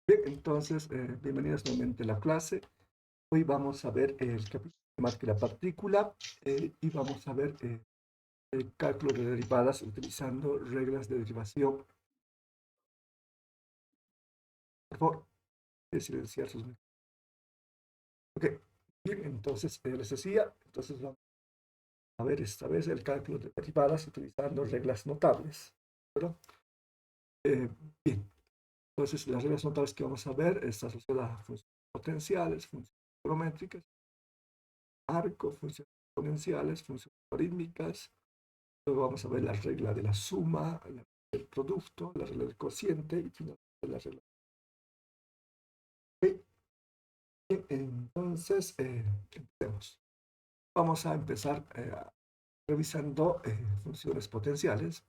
Bien, entonces, bienvenidos nuevamente a la clase. Hoy vamos a ver el capítulo más que la partícula y vamos a ver el cálculo de derivadas utilizando reglas de derivación. Por favor, silenciar sus micrófonos. Ok, bien, entonces les decía, entonces vamos a ver esta vez el cálculo de derivadas utilizando reglas notables. ¿Verdad? Eh, bien, entonces las reglas notables que vamos a ver están asociadas a funciones potenciales, funciones geométricas, arco, funciones exponenciales, funciones logarítmicas. Luego vamos a ver la regla de la suma, la del producto, la regla del cociente y finalmente la regla. Ok, bien, entonces, empecemos. Vamos a empezar revisando funciones potenciales.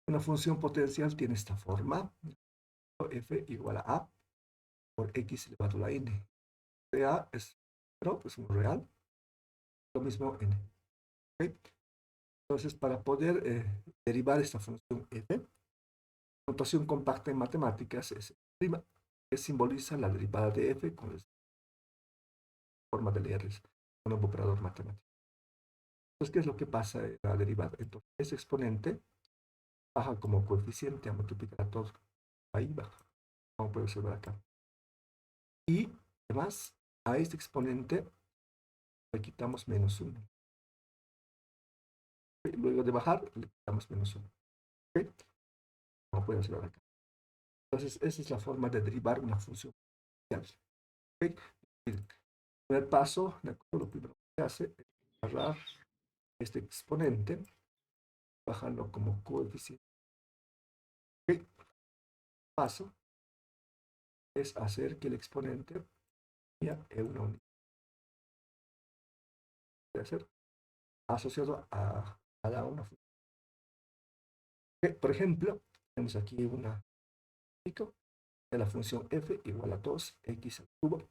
Una función potencial tiene esta forma: f igual a por x elevado a la n. A es 0, es un real, lo mismo n. ¿Okay? Entonces, para poder derivar esta función f, notación compacta en matemáticas es prima, que simboliza la derivada de f con la forma de leer con un operador matemático. Entonces, ¿qué es lo que pasa en la derivada? Entonces, ese exponente baja como coeficiente a multiplicar a todo. Ahí baja, como puede observar acá. Y además, a este exponente le quitamos menos 1. Luego de bajar, le quitamos menos 1. ¿Okay? Como puede observar acá. Entonces, esa es la forma de derivar una función potencial. ¿Okay? El primer paso, ¿de acuerdo? Lo primero que se hace es agarrar este exponente, bajarlo como coeficiente. ¿Okay? Paso es hacer que el exponente sea una unidad. Puede ser asociado a una función. ¿Okay? Por ejemplo, tenemos aquí una de la función f igual a 2x al cubo.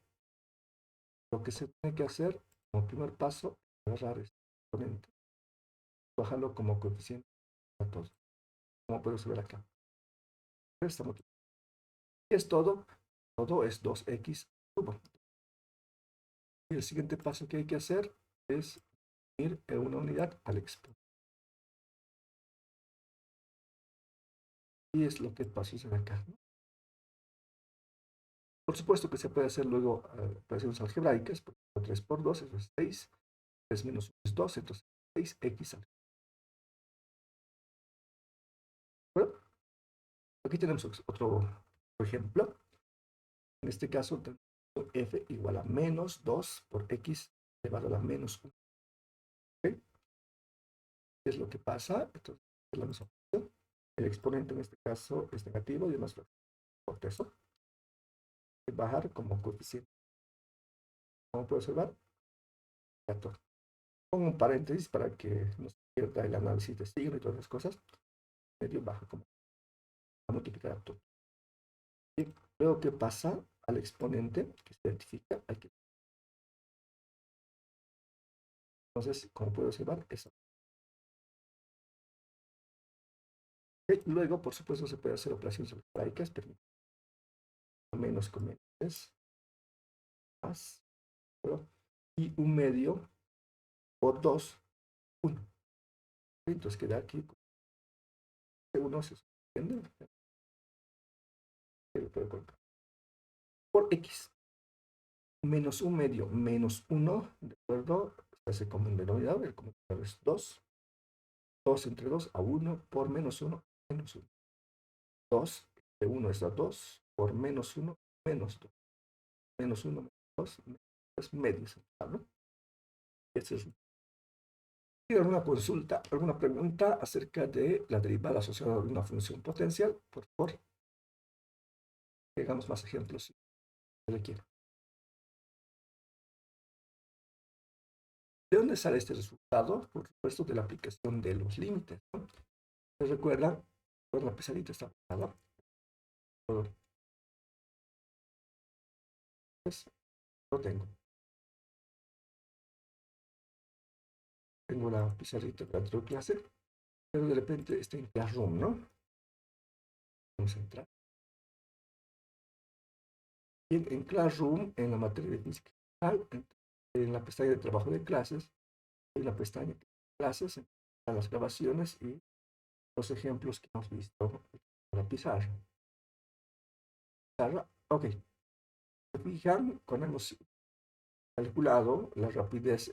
Lo que se tiene que hacer como primer paso es agarrar este exponente, bajarlo como coeficiente a 2, como puedes ver acá. Y es todo, todo es 2x al cubo. Y el siguiente paso que hay que hacer es ir en una unidad al exponente. Y es lo que pasó acá, ¿no? Por supuesto que se puede hacer luego operaciones algebraicas, porque 3 por 2 es 6, 3 menos 1 es 2, entonces 6x al. Bueno, aquí tenemos otro ejemplo. En este caso, f igual a menos 2 por x elevado a la menos 1. ¿Okay? ¿Qué es lo que pasa? Entonces, es la misma opción. El exponente en este caso es negativo y además por eso bajar como coeficiente. Como puede observar, 14. Pongo un paréntesis para que no se pierda el análisis de signo y todas las cosas. Medio baja como a multiplicar a todo. Y luego, ¿qué pasa al exponente que se identifica? Entonces, como puede observar, eso. Y luego, por supuesto, se puede hacer operaciones algebraicas, pero menos con menos es más, ¿no? Y un medio por 2, 1. Entonces queda aquí 1, se entiende, por x. Menos un medio menos 1, ¿de acuerdo? Se hace como un denominador, el común es 2. 2 entre 2 a 1 por menos 1, menos 1. 2 de 1 es a 2 por menos 1, menos 2. Menos 1, menos 2, es medio central, ¿no? Ese es. ¿Tiene alguna consulta, alguna pregunta acerca de la derivada asociada a una función potencial? Por favor, hagamos más ejemplos si se quiere. ¿De dónde sale este resultado? Por supuesto, de la aplicación de los límites, ¿no? ¿Se recuerdan? Pues la pesadita está aplicada. Pues, lo tengo. Tengo la pizarrita de la clase, pero de repente está en Classroom, ¿no? Vamos a entrar. Bien, en Classroom, en la materia de física general, en la pestaña de trabajo de clases, en la pestaña de clases, están las grabaciones y los ejemplos que hemos visto en la pizarra. Ok, se fijan, cuando hemos calculado la rapidez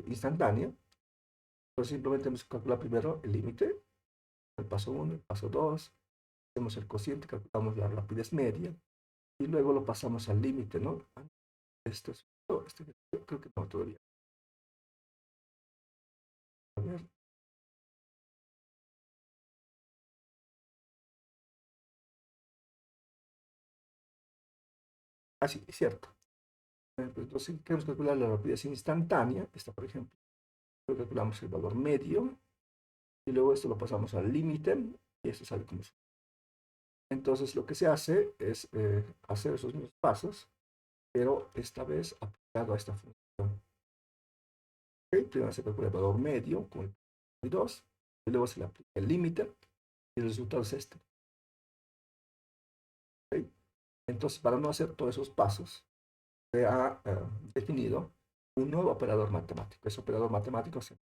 instantánea, pues simplemente hemos calculado primero el límite, el paso 1, el paso 2, hacemos el cociente, calculamos la rapidez media y luego lo pasamos al límite, ¿no? Esto es, creo que no todavía. A ver. Ah, sí, es cierto. Entonces, si queremos calcular la rapidez instantánea, esta por ejemplo, lo calculamos el valor medio y luego esto lo pasamos al límite y esto sale como eso. Entonces, lo que se hace es hacer esos mismos pasos, pero esta vez aplicado a esta función. ¿Okay? Primero se calcula el valor medio con el 2 y luego se le aplica el límite y el resultado es este. ¿Okay? Entonces, para no hacer todos esos pasos, se ha definido un nuevo operador matemático. Ese operador matemático se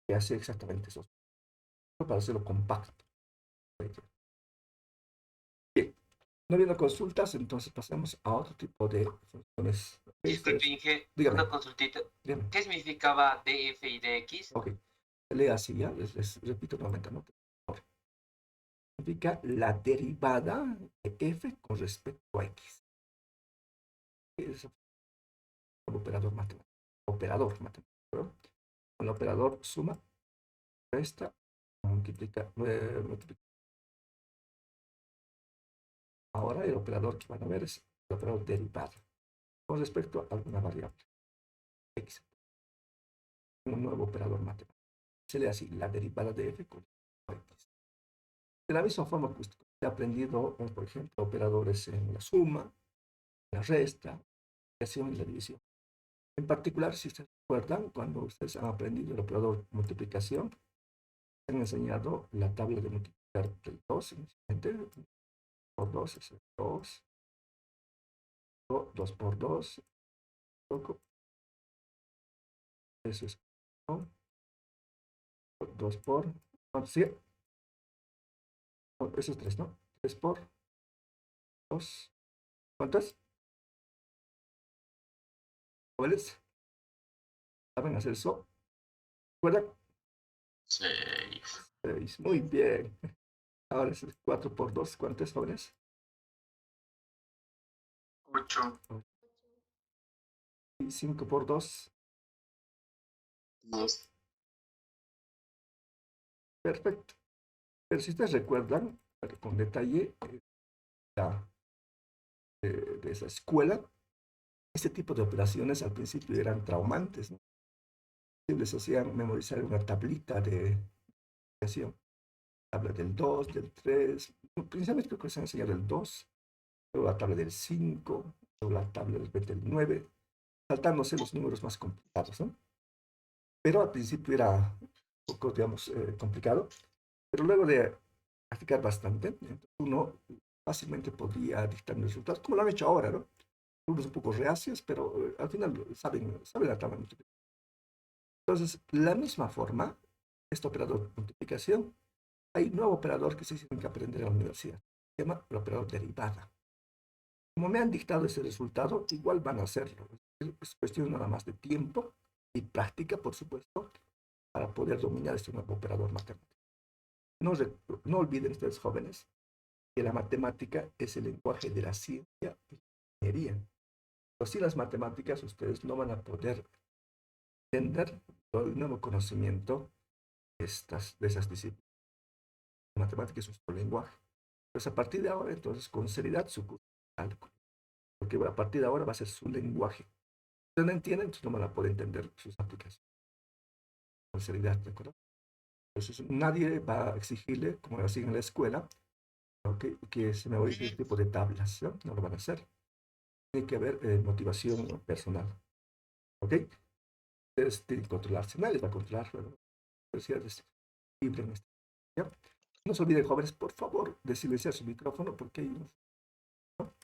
que hace exactamente eso, para hacerlo compacto. Bien, no habiendo consultas, entonces pasamos a otro tipo de funciones. Disculpe, Inge, Dígame, una consultita. dígame. ¿Qué significaba df y dx? Ok, se lee así, ¿ya? Les repito nuevamente, ¿no? Significa la derivada de f con respecto a x. Es un operador matemático. Operador matemático, ¿no? Con el operador suma, resta, multiplica. Ahora el operador que van a ver es el operador derivado con respecto a alguna variable x. Un nuevo operador matemático. Se lee así, la derivada de f con x. De la misma forma que usted ha aprendido, por ejemplo, operadores en la suma, la resta, la multiplicación y la división. En particular, si ustedes recuerdan, cuando ustedes han aprendido el operador multiplicación, han enseñado la tabla de multiplicar del 2, por 2 es el 2, 2 por 2, eso es 1, 2 por, sí, eso es 3, ¿no? 3 por 2, ¿cuántas? ¿Jóvenes? ¿Saben hacer eso? ¿Recuerdan? 6. 6, muy bien. Ahora es 4 por 2, ¿cuántas jóvenes? 8. Y 5 por 2, 10. perfecto. Pero si ustedes recuerdan, con detalle, la, de esa escuela, este tipo de operaciones al principio eran traumantes, ¿no? Les hacían memorizar una tablita de multiplicación, tabla del 2, del 3, principalmente creo que se enseñado el 2, luego la tabla del 5, luego la tabla del 9, saltándose los números más complicados, ¿no? Pero al principio era un poco, digamos, complicado, pero luego de practicar bastante, uno fácilmente podría dictar los resultados, como lo han hecho ahora, ¿no? Unos un poco reacios, pero al final saben la tabla de multiplicación. Entonces, la misma forma, este operador de multiplicación, hay un nuevo operador que se tiene que aprender en la universidad. Se llama el operador derivada. Como me han dictado ese resultado, igual van a hacerlo. Es cuestión nada más de tiempo y práctica, por supuesto, para poder dominar este nuevo operador matemático. No, no olviden ustedes, jóvenes, que la matemática es el lenguaje de la ciencia y la ingeniería. Pero sin las matemáticas, ustedes no van a poder entender todo el nuevo conocimiento de esas disciplinas. La matemática es nuestro lenguaje. Pues a partir de ahora, entonces, con seriedad, su curso de cálculo. Porque a partir de ahora va a ser su lenguaje. Si ustedes no entienden, entonces no van a poder entender sus aplicaciones. Con seriedad, ¿de acuerdo? Entonces, nadie va a exigirle, como lo hacían en la escuela, ¿no? que se me memorice este tipo de tablas, ¿no? No lo van a hacer. Tiene que haber motivación personal. ¿Ok? Ustedes tienen que controlarse. Nadie va a controlar. La universidad es libre en esto. ¿Ya? No se olviden, jóvenes, por favor, de silenciar su micrófono porque hay unos... ¿no?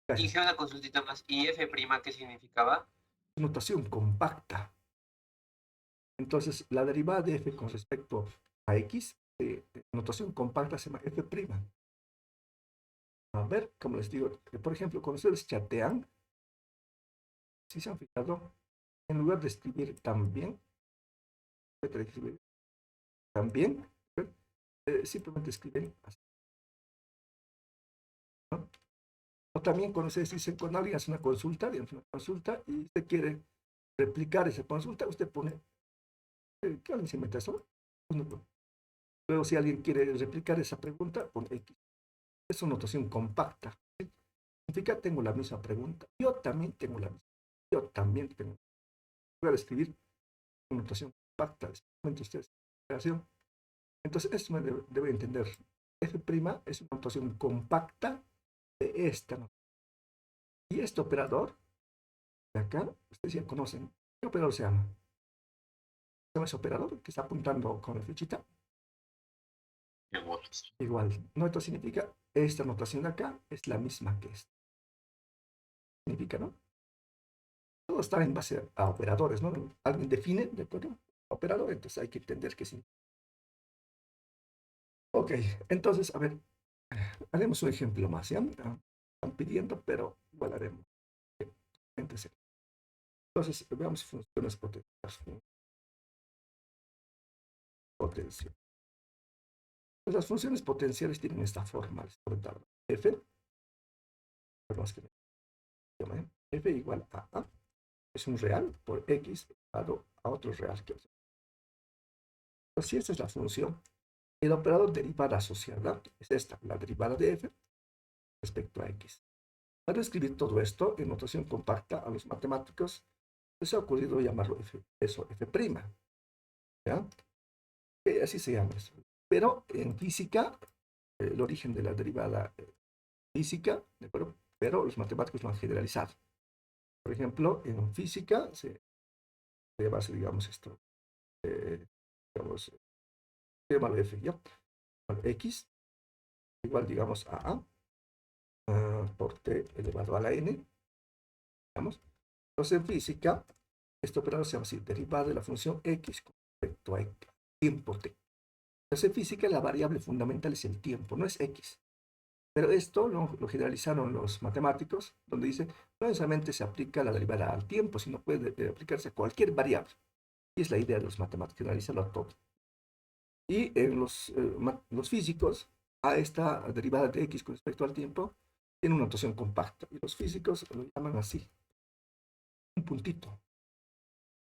Gracias. Dije una consultita más. ¿Y F', qué significaba? Notación compacta. Entonces, la derivada de f con respecto a x, notación compacta se llama f'. A ver, como les digo, por ejemplo, cuando ustedes chatean, si se han fijado, en lugar de escribir también, simplemente escriben así, ¿no? O también cuando ustedes dicen, cuando alguien hace una consulta, y usted quiere replicar esa consulta, usted pone, ¿qué alguien se inventa eso? Luego, si alguien quiere replicar esa pregunta, pone X. Es una notación compacta. ¿Sí? Significa, tengo la misma pregunta. Yo también tengo la misma. Yo también tengo. Voy a escribir una notación compacta, especialmente ustedes. Entonces, esto me debe entender. F' es una notación compacta de esta notación. Y este operador, de acá, ustedes ya conocen. ¿Qué operador se llama? ¿Se llama ese operador que está apuntando con la flechita? Igual. No, esto significa, esta notación de acá es la misma que esta. Significa, ¿no? Todo está en base a operadores, ¿no? Alguien define, ¿de acuerdo? Operador, entonces hay que entender que sí. Ok, entonces, a ver, haremos un ejemplo más, ¿ya? Están pidiendo, pero igual haremos. Entonces, veamos funciones potenciales. Potencial. Pues las funciones potenciales tienen esta forma, les comentaba. F, más que F igual a A, es un real por X dado a otro real. Entonces, si esta es la función, el operador derivada asociada es esta, la derivada de F respecto a X. Para escribir todo esto en notación compacta a los matemáticos, les ha ocurrido llamarlo F, eso, F'. ¿Ya? Así se llama eso. Pero en física, el origen de la derivada física, ¿de acuerdo? Pero los matemáticos lo han generalizado. Por ejemplo, en física se basa, digamos, esto, digamos, se llama F, ¿ya? X igual, digamos, a por t elevado a la n, digamos. Entonces, en física, este operador se llama así, derivada de la función x con respecto a tiempo t. Entonces, en física, la variable fundamental es el tiempo, no es x. Pero esto lo generalizaron los matemáticos, donde dice, no necesariamente se aplica la derivada al tiempo, sino puede aplicarse a cualquier variable. Y es la idea de los matemáticos, generalizarlo a todo. Y en los físicos, a esta derivada de x con respecto al tiempo, tiene una notación compacta. Y los físicos lo llaman así, un puntito.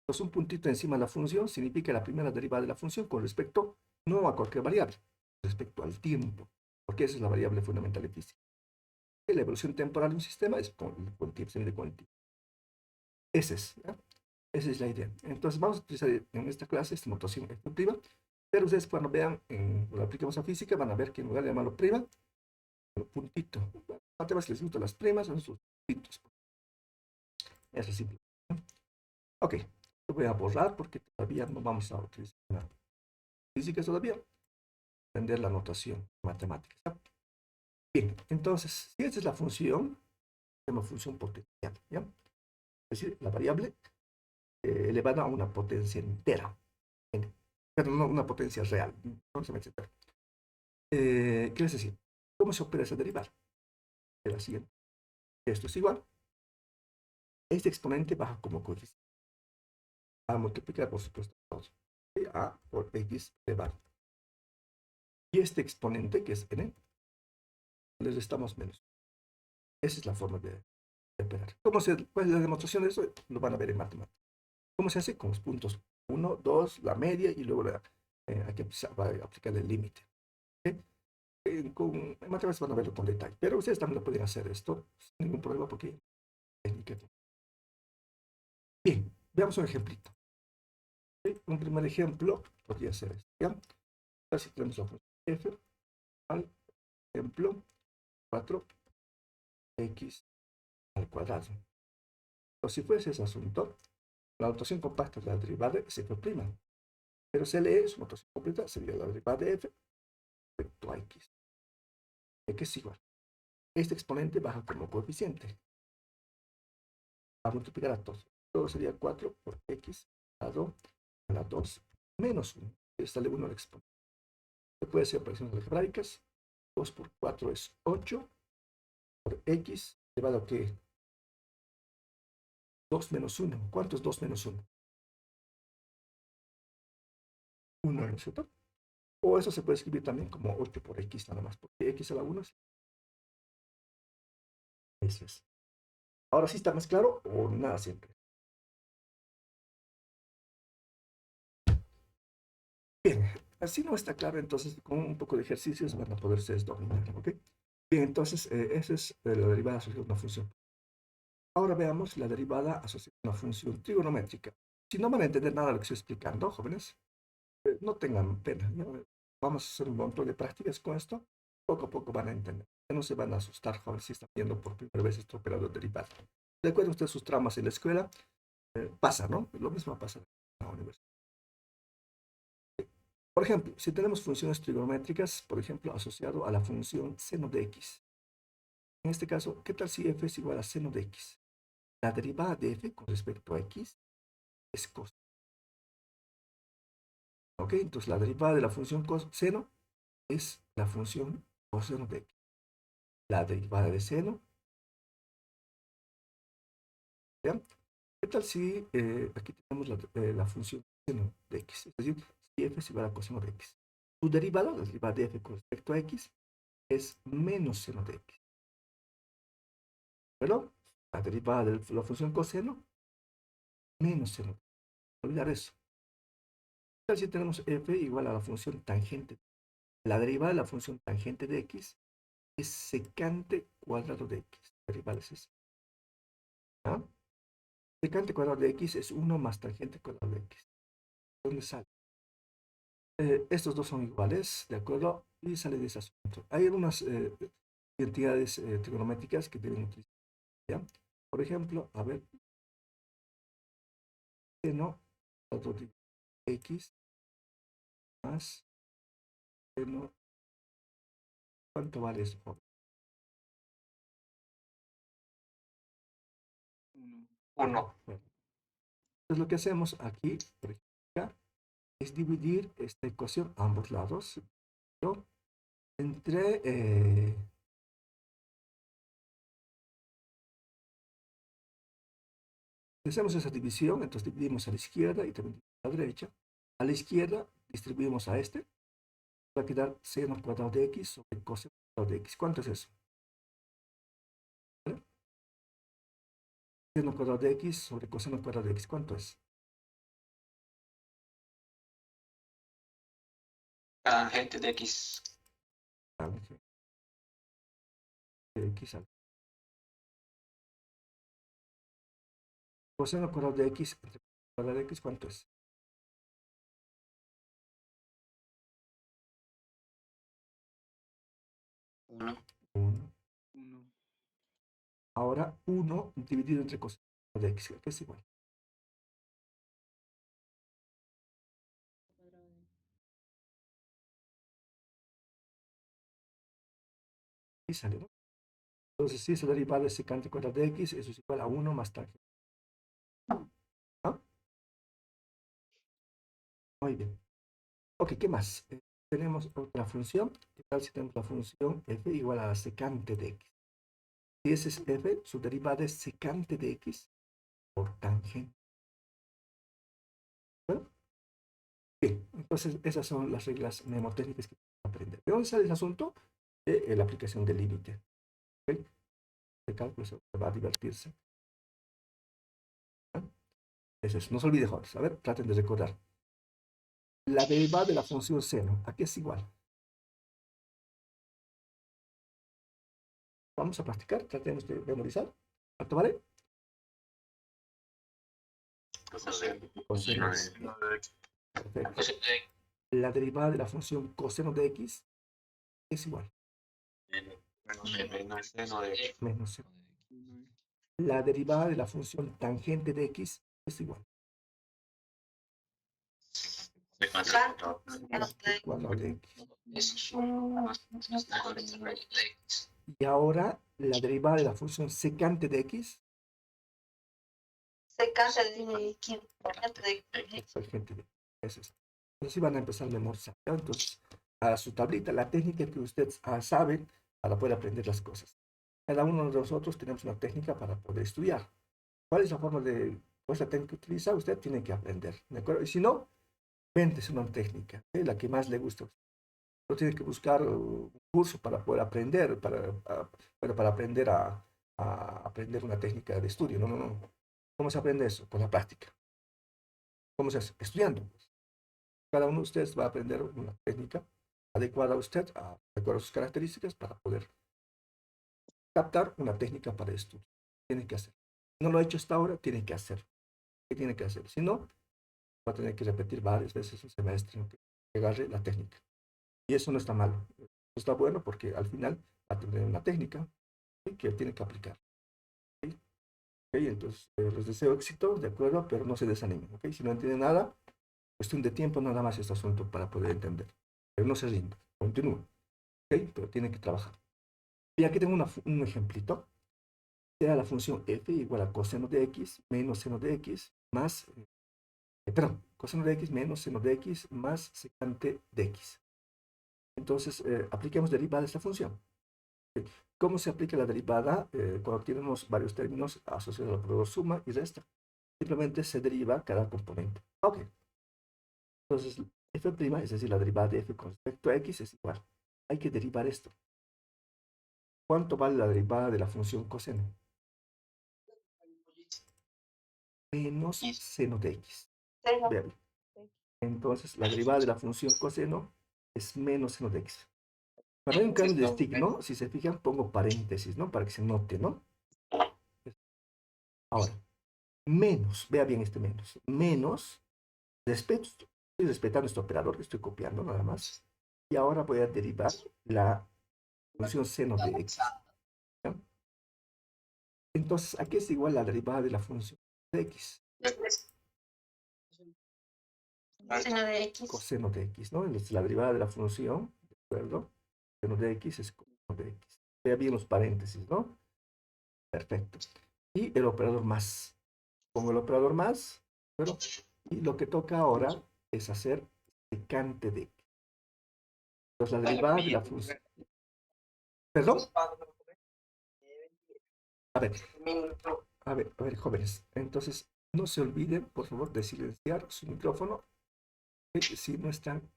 Entonces, un puntito encima de la función significa la primera derivada de la función con respecto, no a cualquier variable, respecto al tiempo, porque esa es la variable fundamental de física. La evolución temporal de un sistema es con el tiempo, se mide con el tiempo. Esa es la idea. Entonces, vamos a utilizar en esta clase esta notación prima, pero ustedes cuando vean, lo aplicamos a física, van a ver que en lugar de llamarlo prima, puntito. A temas que les gustan las primas, son sus puntitos. Eso es simple. Ok, lo voy a borrar porque todavía no vamos a utilizar la física todavía. Aprender la notación matemática. Bien, entonces, si esta es la función, se llama función potencial, ¿ya? Es decir, la variable elevada a una potencia entera. Pero no una potencia real. ¿Qué es decir? ¿Cómo se opera esa derivada? Es la siguiente. Esto es igual. Este exponente baja como coeficiente. A multiplicar, por supuesto, a por x elevado. Y este exponente, que es n, le restamos menos. Esa es la forma de operar. ¿Cuál es la demostración de eso? Lo van a ver en matemáticas. ¿Cómo se hace? Con los puntos 1, 2, la media y luego hay que aplicar el límite. ¿Okay? En matemáticas van a verlo con detalle, pero ustedes también lo pueden hacer esto sin ningún problema porque técnica. Bien, veamos un ejemplito. ¿Okay? Un primer ejemplo podría ser este. ¿Ya? Así tenemos la función f al ejemplo 4x al cuadrado. O si fuese ese asunto, la notación compacta de la derivada es f'. Pero se lee, su notación completa sería la derivada de f respecto a x. X es igual. Este exponente baja como coeficiente. Va a multiplicar a todos. Todo sería 4 por x dado a la 2 menos 1. Sale 1 al exponente. Se puede hacer operaciones algebraicas. 2 por 4 es 8 por x elevado a ¿qué? 2 menos 1. ¿Cuánto es 2 menos 1? 1, ¿no es cierto? O eso se puede escribir también como 8 por x nada más, porque x a la 1 es. Eso es. Ahora sí está más claro o nada siempre. Bien, así no está claro, entonces con un poco de ejercicios van a poderse dominar, ¿ok? Bien, entonces esa es la derivada asociada a una función. Ahora veamos la derivada asociada a una función trigonométrica. Si no van a entender nada de lo que estoy explicando, jóvenes, no tengan pena. ¿No? Vamos a hacer un montón de prácticas con esto. Poco a poco van a entender. No se van a asustar, jóvenes, si están viendo por primera vez este operador derivado. Recuerden ustedes sus traumas en la escuela. Pasa, ¿no? Lo mismo pasa en la universidad. Por ejemplo, si tenemos funciones trigonométricas, por ejemplo, asociado a la función seno de x. En este caso, ¿qué tal si f es igual a seno de x? La derivada de f con respecto a x es coseno. ¿Ok? Entonces, la derivada de la función seno es la función coseno de x. La derivada de seno, ¿ya? ¿Qué tal si aquí tenemos la función seno de x? Es decir, si f es igual a coseno de x. Su derivada, la derivada de f con respecto a x, es menos seno de x. Pero la derivada de la función coseno, menos seno. No olvidar eso. ¿Qué tal si tenemos f igual a la función tangente? La derivada de la función tangente de x es secante cuadrado de x. La derivada es esa. ¿Ah? Secante cuadrado de x es 1 más tangente cuadrado de x. ¿Dónde sale? Estos dos son iguales, ¿de acuerdo? Y sale de ese asunto. Hay algunas identidades trigonométricas que deben utilizar. ¿Ya? Por ejemplo, a ver, seno cuadrado de x más seno. ¿Cuánto vale eso? 1. Bueno, entonces lo que hacemos aquí, por ejemplo, acá, es dividir esta ecuación a ambos lados, ¿no? Entre hacemos esa división, entonces dividimos a la izquierda y también a la derecha. A la izquierda distribuimos a este, va a quedar seno cuadrado de x sobre coseno cuadrado de x. ¿Cuánto es eso? ¿Vale? Seno cuadrado de x sobre coseno cuadrado de x. ¿Cuánto es? Tangente de x. Tangente de x al coseno cuadrado de x entre cuadrado de x. ¿Cuánto es? 1. 1. Ahora 1 dividido entre coseno de x, que es igual. Y sale, ¿no? Entonces, si esa derivada es secante cuadrado de x, eso es igual a 1 más tangente. ¿Ah? Muy bien. Ok, ¿qué más? Tenemos otra función. ¿Qué tal si tenemos la función f igual a la secante de x? Si ese es f, su derivada es secante de x por tangente. ¿Bueno? Bien, entonces esas son las reglas mnemotécnicas que tenemos que aprender. ¿De dónde sale el asunto? De la aplicación del límite. ¿Ok? El cálculo se va a divertirse. ¿Ah? Eso es. No se olvide, jóvenes. A ver, traten de recordar. La derivada de la función seno, ¿a qué es igual? Vamos a practicar, tratemos de memorizar. ¿Cuánto vale? Coseno. Perfecto. La derivada de la función coseno de x es igual. Menos seno de x. Menos seno. La derivada de la función tangente de x es igual. Cuadrado de x. Y ahora la derivada de la función secante de x. Secante de x. Tangente de x. Entonces van a empezar a memorizar, ¿no? Entonces, a su tablita, la técnica que ustedes saben para poder aprender las cosas. Cada uno de nosotros tenemos una técnica para poder estudiar. ¿Cuál es la forma de, cuál es la técnica que utiliza? Usted tiene que aprender, ¿de acuerdo? Y si no, véntese una técnica, la que más le gusta. No tiene que buscar un curso para poder aprender, para aprender a aprender una técnica de estudio. No, no, no. ¿Cómo se aprende eso? Con la práctica. ¿Cómo se hace? Estudiando. Cada uno de ustedes va a aprender una técnica adecuada a usted, de acuerdo a sus características, para poder captar una técnica para estudio. Tiene que hacer. No lo ha hecho hasta ahora, tiene que hacer. ¿Qué tiene que hacer? Si no, va a tener que repetir varias veces un semestre, ¿no? Que agarre la técnica. Y eso no está mal. Está bueno porque al final va a tener una técnica, ¿sí? Que tiene que aplicar. ¿Sí? ¿Okay? Entonces, les deseo éxito, de acuerdo, pero no se desanimen. ¿Okay? Si no entienden nada, cuestión de tiempo nada más este asunto para poder entender. Pero no se rinda, continúa. ¿Okay? Pero tienen que trabajar. Y aquí tengo un ejemplito. Sea la función f igual a coseno de x menos seno de x más, perdón, coseno de x menos seno de x más secante de x. Entonces, apliquemos derivada de esta función. ¿Cómo se aplica la derivada cuando tenemos varios términos asociados al operador suma y resta? Simplemente se deriva cada componente. Ok. Entonces, f', es decir, la derivada de f con respecto a x es igual. Hay que derivar esto. ¿Cuánto vale la derivada de la función coseno? Menos seno de x. Vean. Entonces, la derivada de la función coseno es menos seno de x. Cuando hay un cambio de signo, si se fijan, pongo paréntesis, ¿no? Para que se note, ¿no? Ahora, menos, vea bien este menos. Menos, estoy respetando este operador que estoy copiando nada más. Y ahora voy a derivar la función seno de x. ¿No? Entonces, aquí es igual la derivada de la función de x. Seno de x. Coseno de x, ¿no? Entonces, la derivada de la función, ¿de acuerdo? Seno de x es coseno de x. Vea bien los paréntesis, ¿no? Perfecto. Y el operador más. Pongo el operador más, ¿pero? Y lo que toca ahora es hacer secante de x. Entonces, la derivada de la función. ¿Perdón? A ver, a ver, jóvenes. Entonces, no se olviden, por favor, de silenciar su micrófono si no están en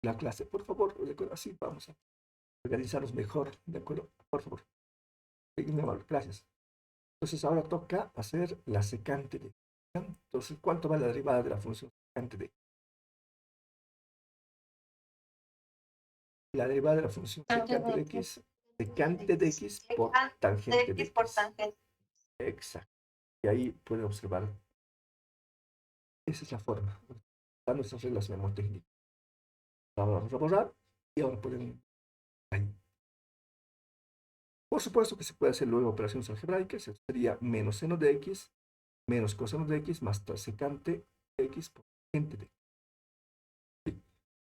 la clase. Por favor, así vamos a organizarnos mejor, ¿de acuerdo? Por favor. Gracias. Entonces, ahora toca hacer la secante de x. Entonces, ¿cuánto va la derivada de la función secante de x? La derivada de la función secante de x, secante de x por tangente de x. Exacto. Y ahí pueden observar. Esa es la forma. Están nuestras reglas memotécnicas. Ahora vamos a borrar y ahora pueden ahí. Por supuesto que se puede hacer luego operaciones algebraicas. Esto sería menos seno de x, menos coseno de x, más secante de x por tangente de x. Sí.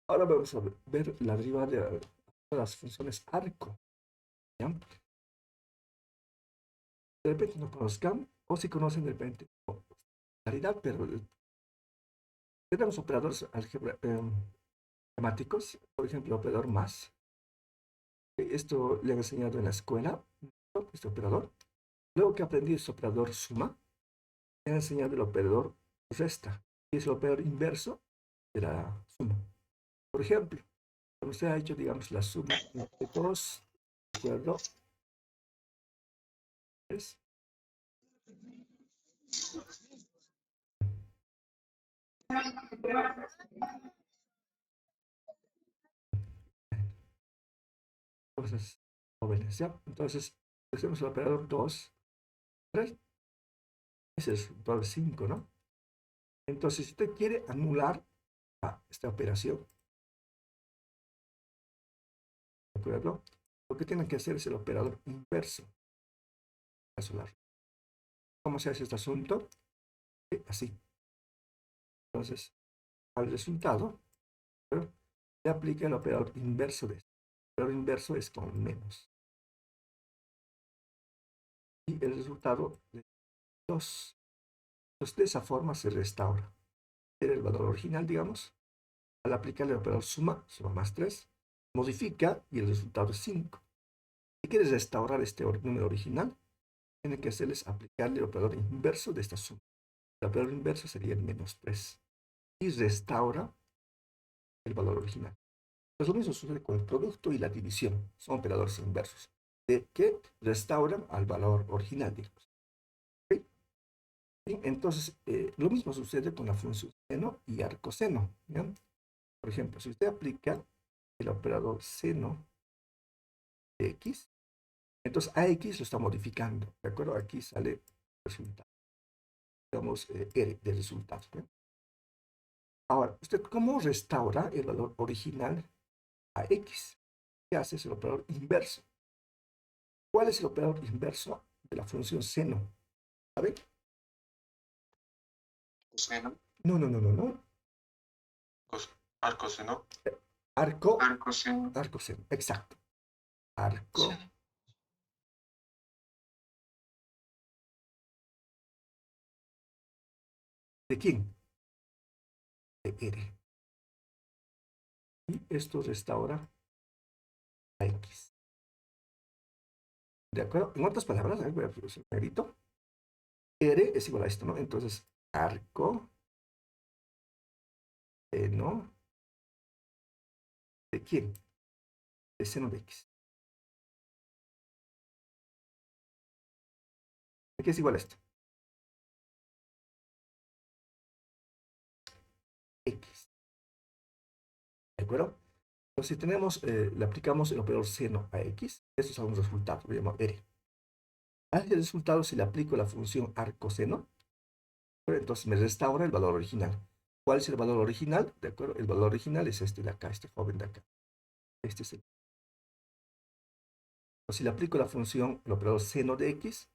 Ahora vamos a ver la derivada de las funciones arco. ¿Ya? De repente no conozcan, o si conocen de repente, no, claridad, pero tenemos operadores matemáticos, por ejemplo, el operador más. Esto le han enseñado en la escuela, este operador. Luego que aprendí este operador suma, le han enseñado el operador resta, y es el operador inverso de la suma. Por ejemplo, cuando usted ha hecho, digamos, la suma entre 2, ¿de acuerdo? Es cosas jóvenes, ¿ya? Entonces, hacemos el operador 2, 3, ese es el operador 5, ¿no? Entonces, si usted quiere anular esta operación, ¿de acuerdo? Lo que tienen que hacer es el operador inverso. ¿Cómo se hace este asunto? Así. Entonces, al resultado, ¿verdad? Le aplica el operador inverso de esto. El operador inverso es con menos. Y el resultado de 2. Entonces, de esa forma se restaura. Era el valor original, digamos. Al aplicarle el operador suma, suma más 3, modifica y el resultado es 5. Si quieres restaurar este número original, tiene que hacerles aplicarle el operador inverso de esta suma. El operador inverso sería el menos 3. Y restaura el valor original. Pues lo mismo sucede con el producto y la división. Son operadores inversos que restauran al valor original, digamos. ¿Okay? Y entonces, lo mismo sucede con la función seno y arcoseno. ¿Ya? Por ejemplo, si usted aplica el operador seno de x, entonces AX lo está modificando. ¿De acuerdo? Aquí sale el resultado. Digamos, R de resultado. ¿Ya? Ahora, ¿usted cómo restaura el valor original a x? ¿Qué hace? Es el operador inverso. ¿Cuál es el operador inverso de la función seno? ¿Sabe? Coseno. No, no, no, no, no. Arcoseno. Arco, Arcoseno. arcoseno. Exacto. Arco. Sí. ¿De quién? De R. Y esto restaura a x. ¿De acuerdo? En otras palabras, voy a producir un negrito. R es igual a esto, ¿no? Entonces, arco seno ¿de quién? De seno de x. ¿De qué es igual a esto? X. ¿De acuerdo? Entonces, si tenemos, le aplicamos el operador seno a x, esto es un resultado, lo llamo R. A ese resultado, si le aplico la función arcoseno, entonces me restaura el valor original. ¿Cuál es el valor original? ¿De acuerdo? El valor original es este de acá, este joven de acá. Este es el. Entonces, si le aplico la función, el operador seno de x,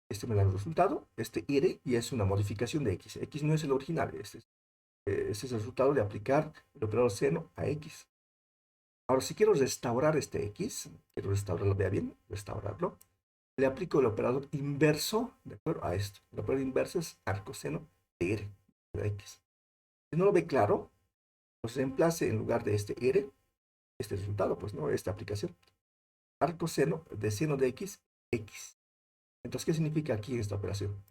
este me da el resultado, este R, y es una modificación de x. X no es el original, este es el resultado de aplicar el operador seno a x. Ahora, si quiero restaurar este x, quiero restaurarlo, vea bien, restaurarlo, le aplico el operador inverso, ¿de acuerdo? A esto. El operador inverso es arcoseno de R, de x. Si no lo ve claro, pues reemplace en lugar de este R, este resultado, pues no, esta aplicación. Arcoseno de seno de x, x. Entonces, ¿qué significa aquí esta operación?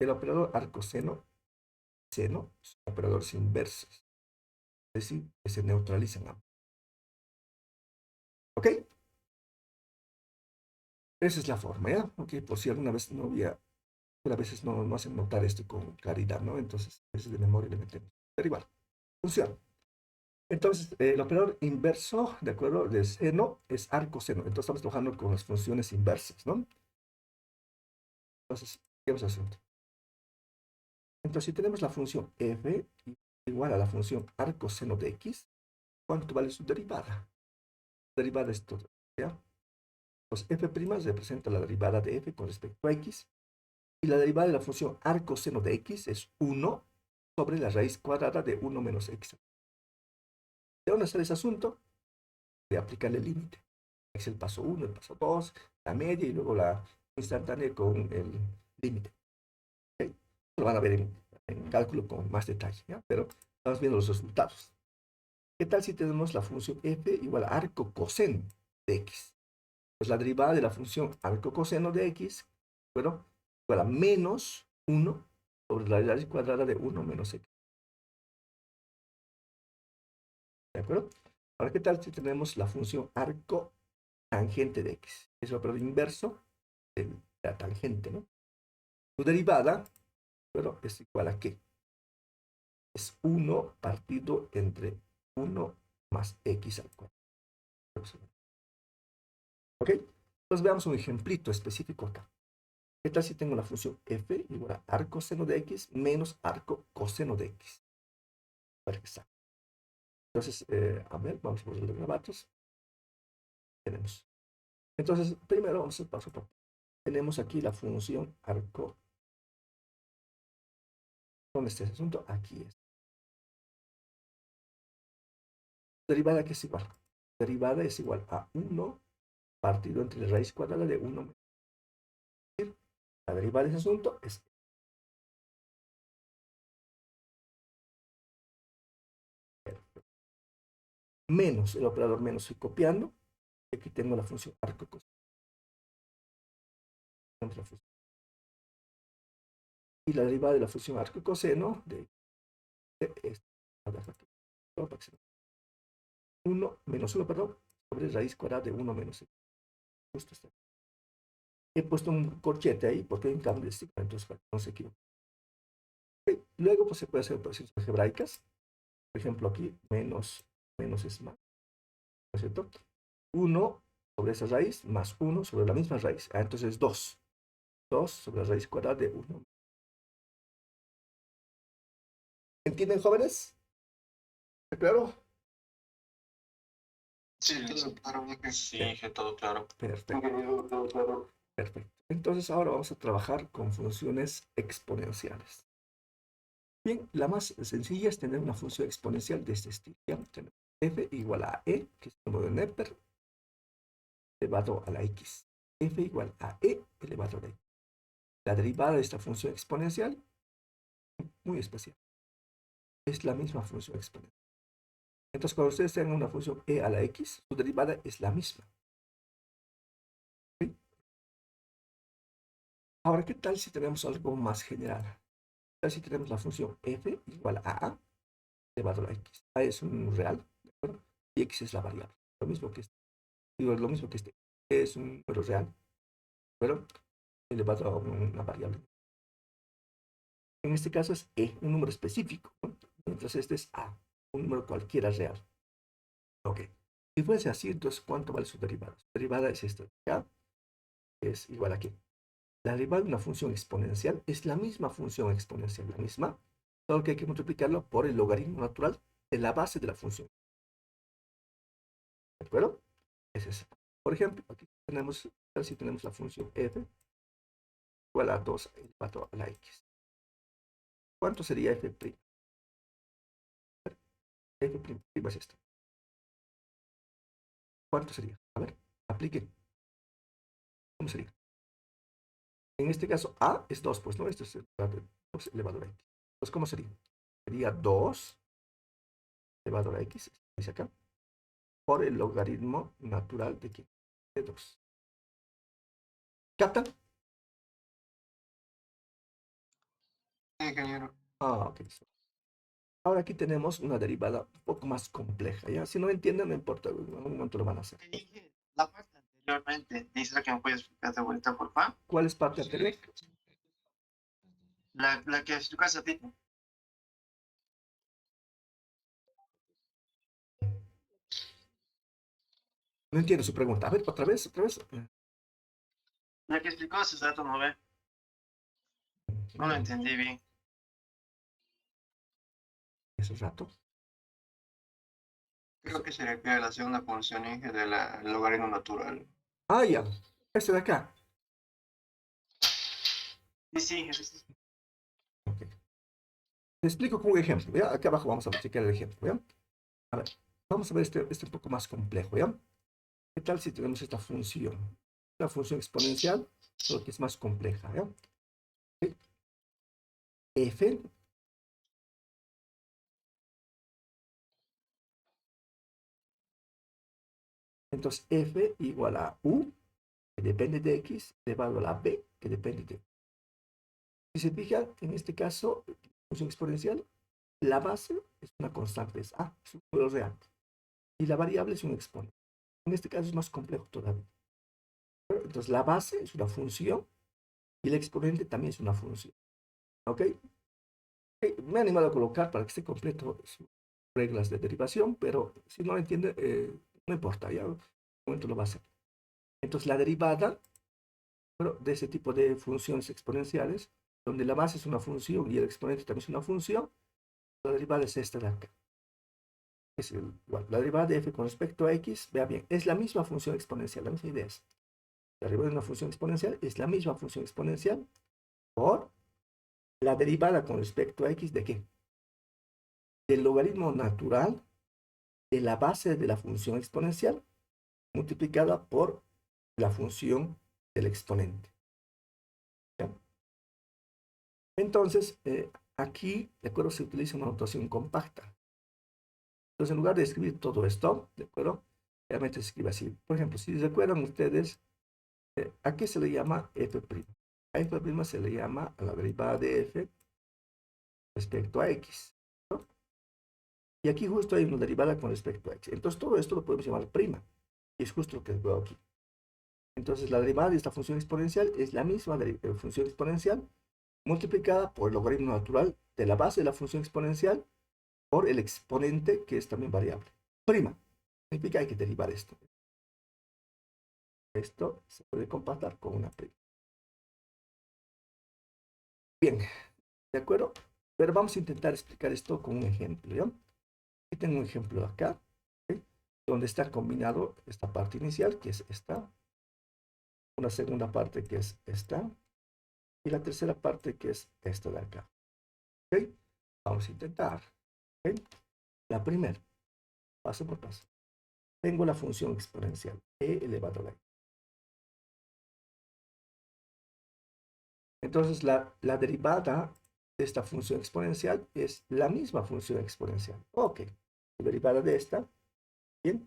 El operador arcoseno, seno, son operadores inversos. Es decir, que se neutralizan ambos. ¿Ok? Esa es la forma, ¿ya? Ok, por si alguna vez no había, a veces no hacen notar esto con claridad, ¿no? Entonces, a veces de memoria le metemos. Pero igual, funciona. Entonces, el operador inverso, ¿de acuerdo? De seno es arcoseno. Entonces, estamos trabajando con las funciones inversas, ¿no? Entonces, ¿qué vamos a hacer? Entonces, si tenemos la función f igual a la función arcoseno de x, ¿cuánto vale su derivada? Derivada es todo, ¿ya? Pues f' representa la derivada de f con respecto a x, y la derivada de la función arcoseno de x es 1 sobre la raíz cuadrada de 1 menos x. ¿De dónde sale ese asunto? De aplicarle el límite. Es el paso 1, el paso 2, la media y luego la instantánea con el límite. ¿Okay? Lo van a ver en cálculo con más detalle, ¿ya? Pero estamos viendo los resultados. ¿Qué tal si tenemos la función f igual a arco coseno de x? Pues la derivada de la función arco coseno de x, bueno, igual a menos 1 sobre la raíz cuadrada de 1 menos x. ¿De acuerdo? Ahora, ¿qué tal si tenemos la función arco tangente de x? Es el operador inverso de la tangente, ¿no? Su derivada, bueno, es igual a ¿qué? Es 1 partido entre 1 más x al cuadrado. ¿Ok? Entonces veamos un ejemplito específico acá. ¿Qué tal si tengo la función f igual a arco seno de x menos arco coseno de x? Exacto. Entonces, a ver, vamos a poner los grabatos. Tenemos. Entonces, primero vamos a hacer paso por paso. Tenemos aquí la función arco. ¿Dónde está ese asunto? Aquí es. Derivada que es igual. Derivada es igual a 1 partido entre la raíz cuadrada de 1. La derivada de ese asunto es menos el operador menos, estoy copiando. Aquí tengo la función arco coseno. Y la derivada de la función arco coseno de esta. 1 menos 1, perdón, sobre raíz cuadrada de 1 menos 1. Justo está. He puesto un corchete ahí porque hay un cambio de signo, entonces para que no se equivoque. Okay. Luego pues, se puede hacer operaciones algebraicas. Por ejemplo, aquí menos es más, ¿no es cierto? 1 sobre esa raíz más 1 sobre la misma raíz. Entonces 2. 2 sobre la raíz cuadrada de 1. ¿Entienden, jóvenes? ¿Está claro? Sí, claro que sí, que todo claro. Perfecto. Perfecto. Entonces ahora vamos a trabajar con funciones exponenciales. Bien, la más sencilla es tener una función exponencial de este estilo. ¿Ya? Tenemos f igual a e, que es el número de Neper, elevado a la x. F igual a e elevado a la x. La derivada de esta función exponencial, muy especial, es la misma función exponencial. Entonces, cuando ustedes tengan una función e a la x, su derivada es la misma. ¿Sí? Ahora, ¿qué tal si tenemos algo más general? ¿Qué tal si tenemos la función f igual a elevado a la x? A es un real, ¿de acuerdo? Y x es la variable. Lo mismo que este. Digo, lo mismo que este. E es un número real, pero elevado a una variable. En este caso es e, un número específico, ¿no? Mientras este es a, un número cualquiera real. Ok. Si fuese así, entonces, ¿cuánto vale su derivada? Su derivada es esta de acá, que es igual a qué. La derivada de una función exponencial es la misma función exponencial, la misma, solo que hay que multiplicarlo por el logaritmo natural de la base de la función. ¿De acuerdo? Es eso. Por ejemplo, aquí tenemos, si tenemos la función f igual a 2 elevado a la x. ¿Cuánto sería f'? F' es esto. ¿Cuánto sería? A ver, aplique. ¿Cómo sería? En este caso, a es 2, pues no, esto es 2 elevado a la x. Entonces, ¿cómo sería? Sería 2 elevado a la x, dice acá, por el logaritmo natural de, ¿qué? De 2. ¿Captan? Sí, ingeniero. Ok. Ahora aquí tenemos una derivada un poco más compleja, ¿ya? Si no entienden, no importa, en algún momento lo van a hacer. Te dije la parte anteriormente. Dice que me puedes explicar de vuelta, por favor. ¿Cuál es parte anterior? La que explicaste a ti. No entiendo su pregunta. A ver, otra vez, otra vez. La que explicó hace rato, ¿no ve? No lo entendí bien. Ese rato. Creo que se refiere a la segunda función Inge del logaritmo natural. Ah, ya. Este de acá. Sí, sí, Inge, sí. Ok. Te explico con un ejemplo, ¿ya? Acá abajo vamos a checar el ejemplo, ¿ya? A ver, vamos a ver este un poco más complejo, ¿ya? ¿Qué tal si tenemos esta función? La función exponencial, solo que es más compleja, ¿ya? ¿Sí? F entonces f igual a u, que depende de x, elevado a la b, que depende de. Si se fijan, en este caso, función exponencial, la base es una constante, es a, es un número real, y la variable es un exponente. En este caso es más complejo todavía. Entonces la base es una función y el exponente también es una función. ¿Ok? Me he animado a colocar para que esté completo sus reglas de derivación, pero si no lo entiende, no importa, ya en un momento lo va a hacer. Entonces la derivada, bueno, de ese tipo de funciones exponenciales, donde la base es una función y el exponente también es una función, la derivada es esta de acá. Bueno, la derivada de f con respecto a x, vea bien, es la misma función exponencial, la misma idea es. La derivada de una función exponencial es la misma función exponencial por la derivada con respecto a x de qué? Del logaritmo natural de la base de la función exponencial multiplicada por la función del exponente. ¿Ya? Entonces, aquí, de acuerdo, se utiliza una notación compacta. Entonces, en lugar de escribir todo esto, de acuerdo, realmente se escribe así. Por ejemplo, si recuerdan ustedes, ¿a qué se le llama f'? A f' se le llama a la derivada de f respecto a x. ¿No? Y aquí justo hay una derivada con respecto a x. Entonces, todo esto lo podemos llamar prima. Y es justo lo que veo aquí. Entonces, la derivada de esta función exponencial es la misma función exponencial multiplicada por el logaritmo natural de la base de la función exponencial por el exponente, que es también variable. Prima. Significa que hay que derivar esto. Esto se puede compactar con una prima. Bien, ¿de acuerdo? Pero vamos a intentar explicar esto con un ejemplo, ¿ya? Aquí tengo un ejemplo acá, ¿sí? Donde está combinado esta parte inicial, que es esta, una segunda parte que es esta, y la tercera parte que es esta de acá. ¿Ok? Vamos a intentar. ¿Ok? La primera, paso por paso. Tengo la función exponencial e elevado a la x. Entonces, la derivada de esta función exponencial es la misma función exponencial. Ok. La derivada de esta, bien,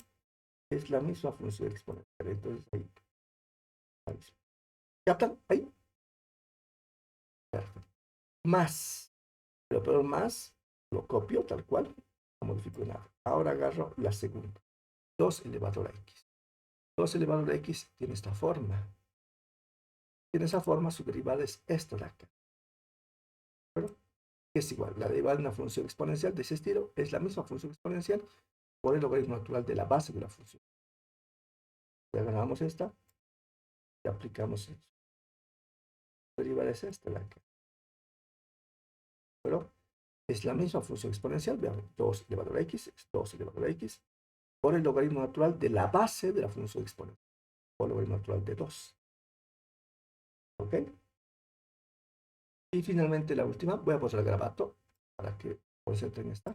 es la misma función exponencial. Entonces, ahí. ¿Captan? Ahí. Perfecto. Más. Pero más, lo copio tal cual. No modifico nada. Ahora agarro la segunda. 2 elevado a la x. 2 elevado a la x tiene esta forma. Tiene esa forma, su derivada es esta de acá. ¿Pero? Es igual, la derivada de una función exponencial de ese estilo es la misma función exponencial por el logaritmo natural de la base de la función. Ya ganamos esta y aplicamos eso. La derivada es esta de acá. Pero es la misma función exponencial, vean, 2 elevado a la x es 2 elevado a la x por el logaritmo natural de la base de la función exponencial, por el logaritmo natural de 2. ¿Ok? Y finalmente la última, voy a poner el garabato para que concentren esta.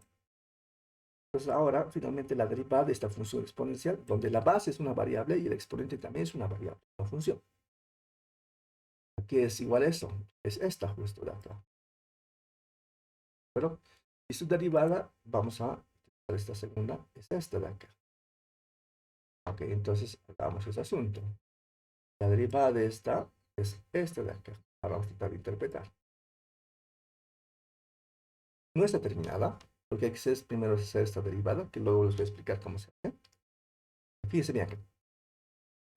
Entonces ahora finalmente la derivada de esta función exponencial, donde la base es una variable y el exponente también es una variable, una función. Aquí es igual a eso, es esta justo de acá. Pero, y su derivada, vamos a esta segunda, es esta de acá. Ok, entonces hagamos ese asunto. La derivada de esta es esta de acá. Ahora vamos a tratar de interpretar. No está terminada, porque hay que hacer primero hacer esta derivada, que luego les voy a explicar cómo se hace. Fíjense bien acá.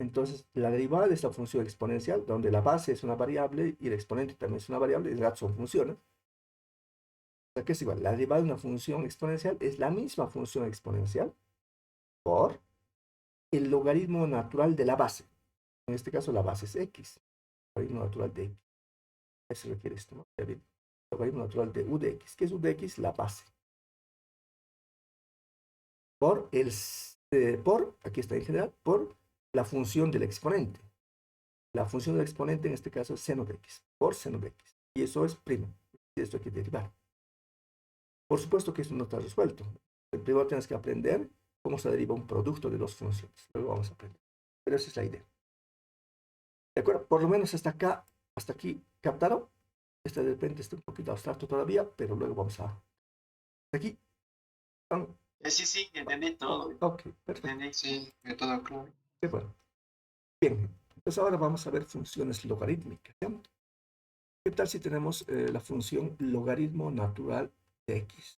Entonces, la derivada de esta función exponencial, donde la base es una variable y el exponente también es una variable, en realidad son funciones. O sea que es igual, la derivada de una función exponencial es la misma función exponencial por el logaritmo natural de la base. En este caso, la base es x, el logaritmo natural de x. A eso se refiere esto, ¿no? Ya bien. Logaritmo natural de u de x. ¿Qué es u de x? La base. Aquí está en general, por la función del exponente. La función del exponente en este caso es seno de x, por seno de x. Y eso es primo. Y esto hay que derivar. Por supuesto que esto no está resuelto. Primero tienes que aprender cómo se deriva un producto de dos funciones. Luego vamos a aprender. Pero esa es la idea. ¿De acuerdo? Por lo menos hasta acá, hasta aquí, ¿captaron? Este de repente está un poquito abstracto todavía, pero luego vamos a... Aquí. Sí, sí, entendí todo. Ok, perfecto. Entendí, sí, de todo claro. Qué bueno. Bien, entonces ahora vamos a ver funciones logarítmicas. ¿Ya? ¿Qué tal si tenemos la función logaritmo natural de x?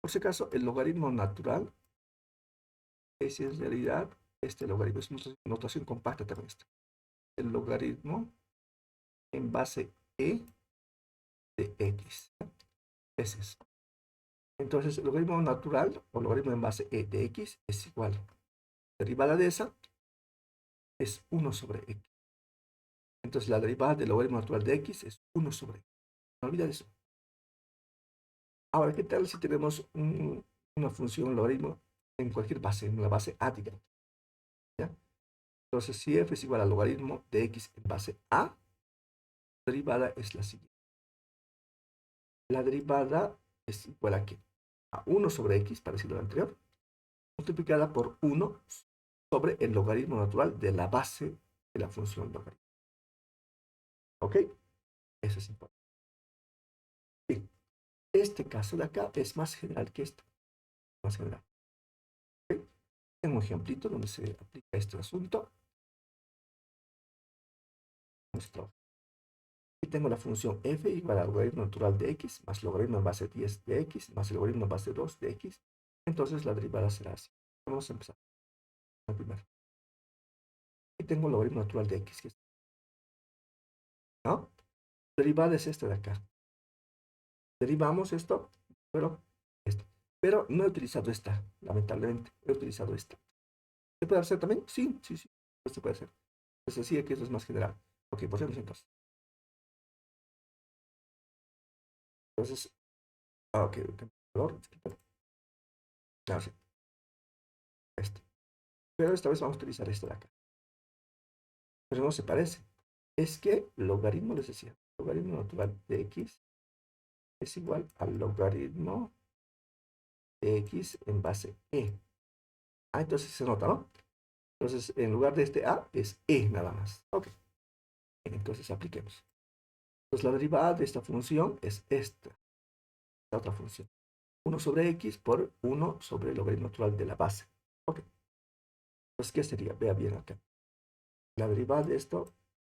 Por si acaso, el logaritmo natural es en realidad este logaritmo, es una notación compacta también esta. El logaritmo en base e de x. Ese es. Entonces, el logaritmo natural o logaritmo en base e de x es igual. Derivada de esa es 1 sobre x. Entonces, la derivada del logaritmo natural de x es 1 sobre x. No olviden eso. Ahora, ¿qué tal si tenemos una función logaritmo en cualquier base, en la base a, digamos? ¿Ya? Entonces, si f es igual al logaritmo de x en base a, la derivada es la siguiente. La derivada es igual a ¿qué? A 1 sobre x, parecido al anterior, multiplicada por 1 sobre el logaritmo natural de la base de la función logaritmo. ¿Ok? Eso es importante. Bien. Este caso de acá es más general que este. Más general. ¿Ok? Tengo un ejemplito donde se aplica este asunto. Aquí tengo la función f igual al logaritmo natural de x más logaritmo en base 10 de x más el logaritmo en base 2 de x. Entonces la derivada será así. Vamos a empezar. Primero. Aquí tengo el logaritmo natural de x. ¿No? La derivada es esta de acá. Derivamos esto, pero esto. Pero no he utilizado esta, lamentablemente. He utilizado esta. ¿Se puede hacer también? Sí, sí, sí. Esto puede ser. Pues así que eso es más general. Ok, pasemos entonces. Entonces, ok, color. Ah, sí, este. Pero esta vez vamos a utilizar esto de acá. Pero no se parece. Es que el logaritmo, les decía, el logaritmo natural de x es igual al logaritmo de x en base e. Ah, entonces se nota, ¿no? Entonces, en lugar de este a, es e nada más. Ok. Entonces, apliquemos. Entonces, la derivada de esta función es esta otra función. 1 sobre x por 1 sobre el logaritmo natural de la base. Ok. Entonces, ¿qué sería? Vea bien acá. La derivada de esto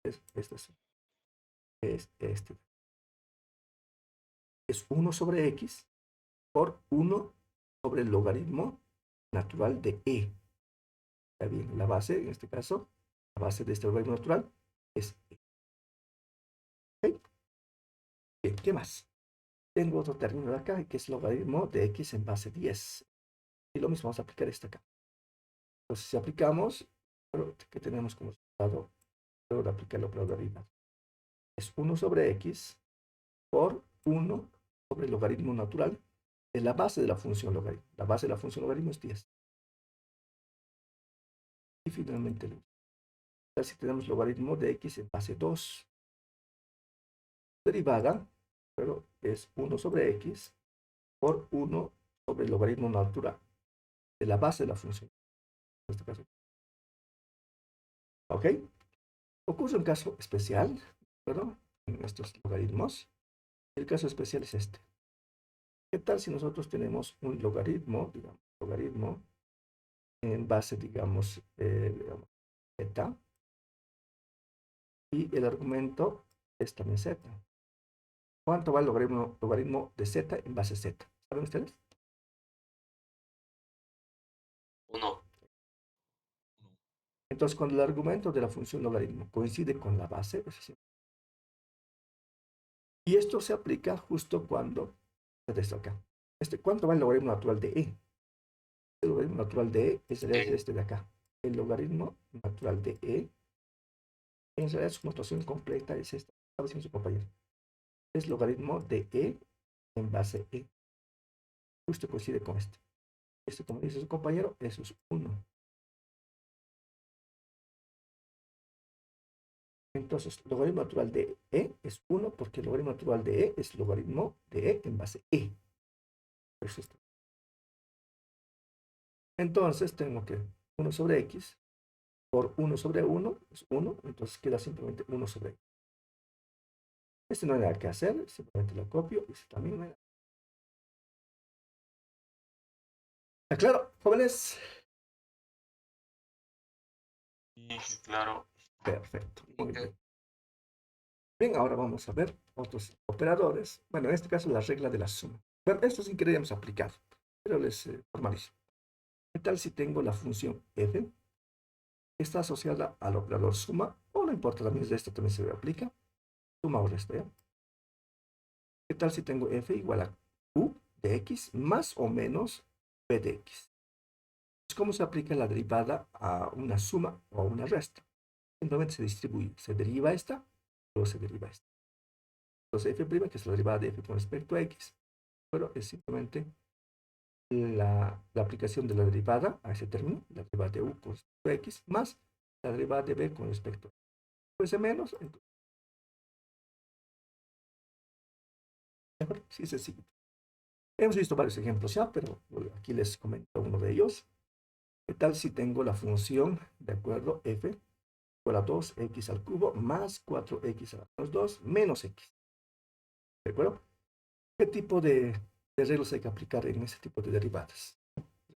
es esta. Es este. Es 1 sobre x por 1 sobre el logaritmo natural de e. Vea bien, la base, en este caso, la base de este logaritmo natural es e. ¿Ok? Bien, ¿qué más? Tengo otro término de acá, que es el logaritmo de x en base 10. Y lo mismo vamos a aplicar esta acá. Entonces, si aplicamos, ¿qué tenemos como resultado? Luego de aplicar el operador derivado. Es 1 sobre x por 1 sobre el logaritmo natural de la base de la función logaritmo. La base de la función logaritmo es 10. Y finalmente, si tenemos logaritmo de x en base 2, derivada, pero es 1 sobre x por 1 sobre el logaritmo natural de la base de la función. En este caso. ¿Ok? Ocurre un caso especial, ¿verdad? En estos logaritmos. El caso especial es este. ¿Qué tal si nosotros tenemos un logaritmo, digamos, logaritmo en base, digamos, z, y el argumento es también z? ¿Cuánto va el logaritmo de z en base z? ¿Saben ustedes? 1. Entonces, cuando el argumento de la función logaritmo coincide con la base, es decir, y esto se aplica justo cuando, esto acá, ¿cuánto va el logaritmo natural de e? El logaritmo natural de e es este de acá. El logaritmo natural de e, en realidad su notación completa es esta, estaba diciendo su compañero. Es logaritmo de e en base e. Justo coincide con este. Este, como dice su compañero, eso es 1. Entonces, logaritmo natural de e es 1 porque el logaritmo natural de e es logaritmo de e en base e. Eso es. Entonces, tengo que 1 sobre x por 1 sobre 1 es 1, entonces queda simplemente 1 sobre x. Este no hay nada que hacer, simplemente lo copio y este también no hay nada. ¿Está claro, jóvenes? Sí, claro. Perfecto, muy bien. Bien, ahora vamos a ver otros operadores. Bueno, en este caso la regla de la suma. Pero esto sí queríamos aplicar, pero les formalizo. ¿Qué tal si tengo la función f que está asociada al operador suma? O no importa, también de esto también se aplica. Suma o resta, ¿ya? ¿Qué tal si tengo f igual a q de x más o menos p de x? ¿Cómo se aplica la derivada a una suma o a una resta? Simplemente se distribuye, se deriva esta, luego se deriva esta. Entonces f', que es la derivada de f con respecto a x, pero es simplemente la aplicación de la derivada a ese término, la derivada de u con respecto a x, más la derivada de b con respecto a x. Pues menos, entonces, sí, sencillo. Hemos visto varios ejemplos ya, pero bueno, aquí les comento uno de ellos. ¿Qué tal si tengo la función, de acuerdo, f igual a 2x al cubo más 4x a la menos 2 menos x? ¿De acuerdo? ¿Qué tipo de reglas hay que aplicar en ese tipo de derivadas?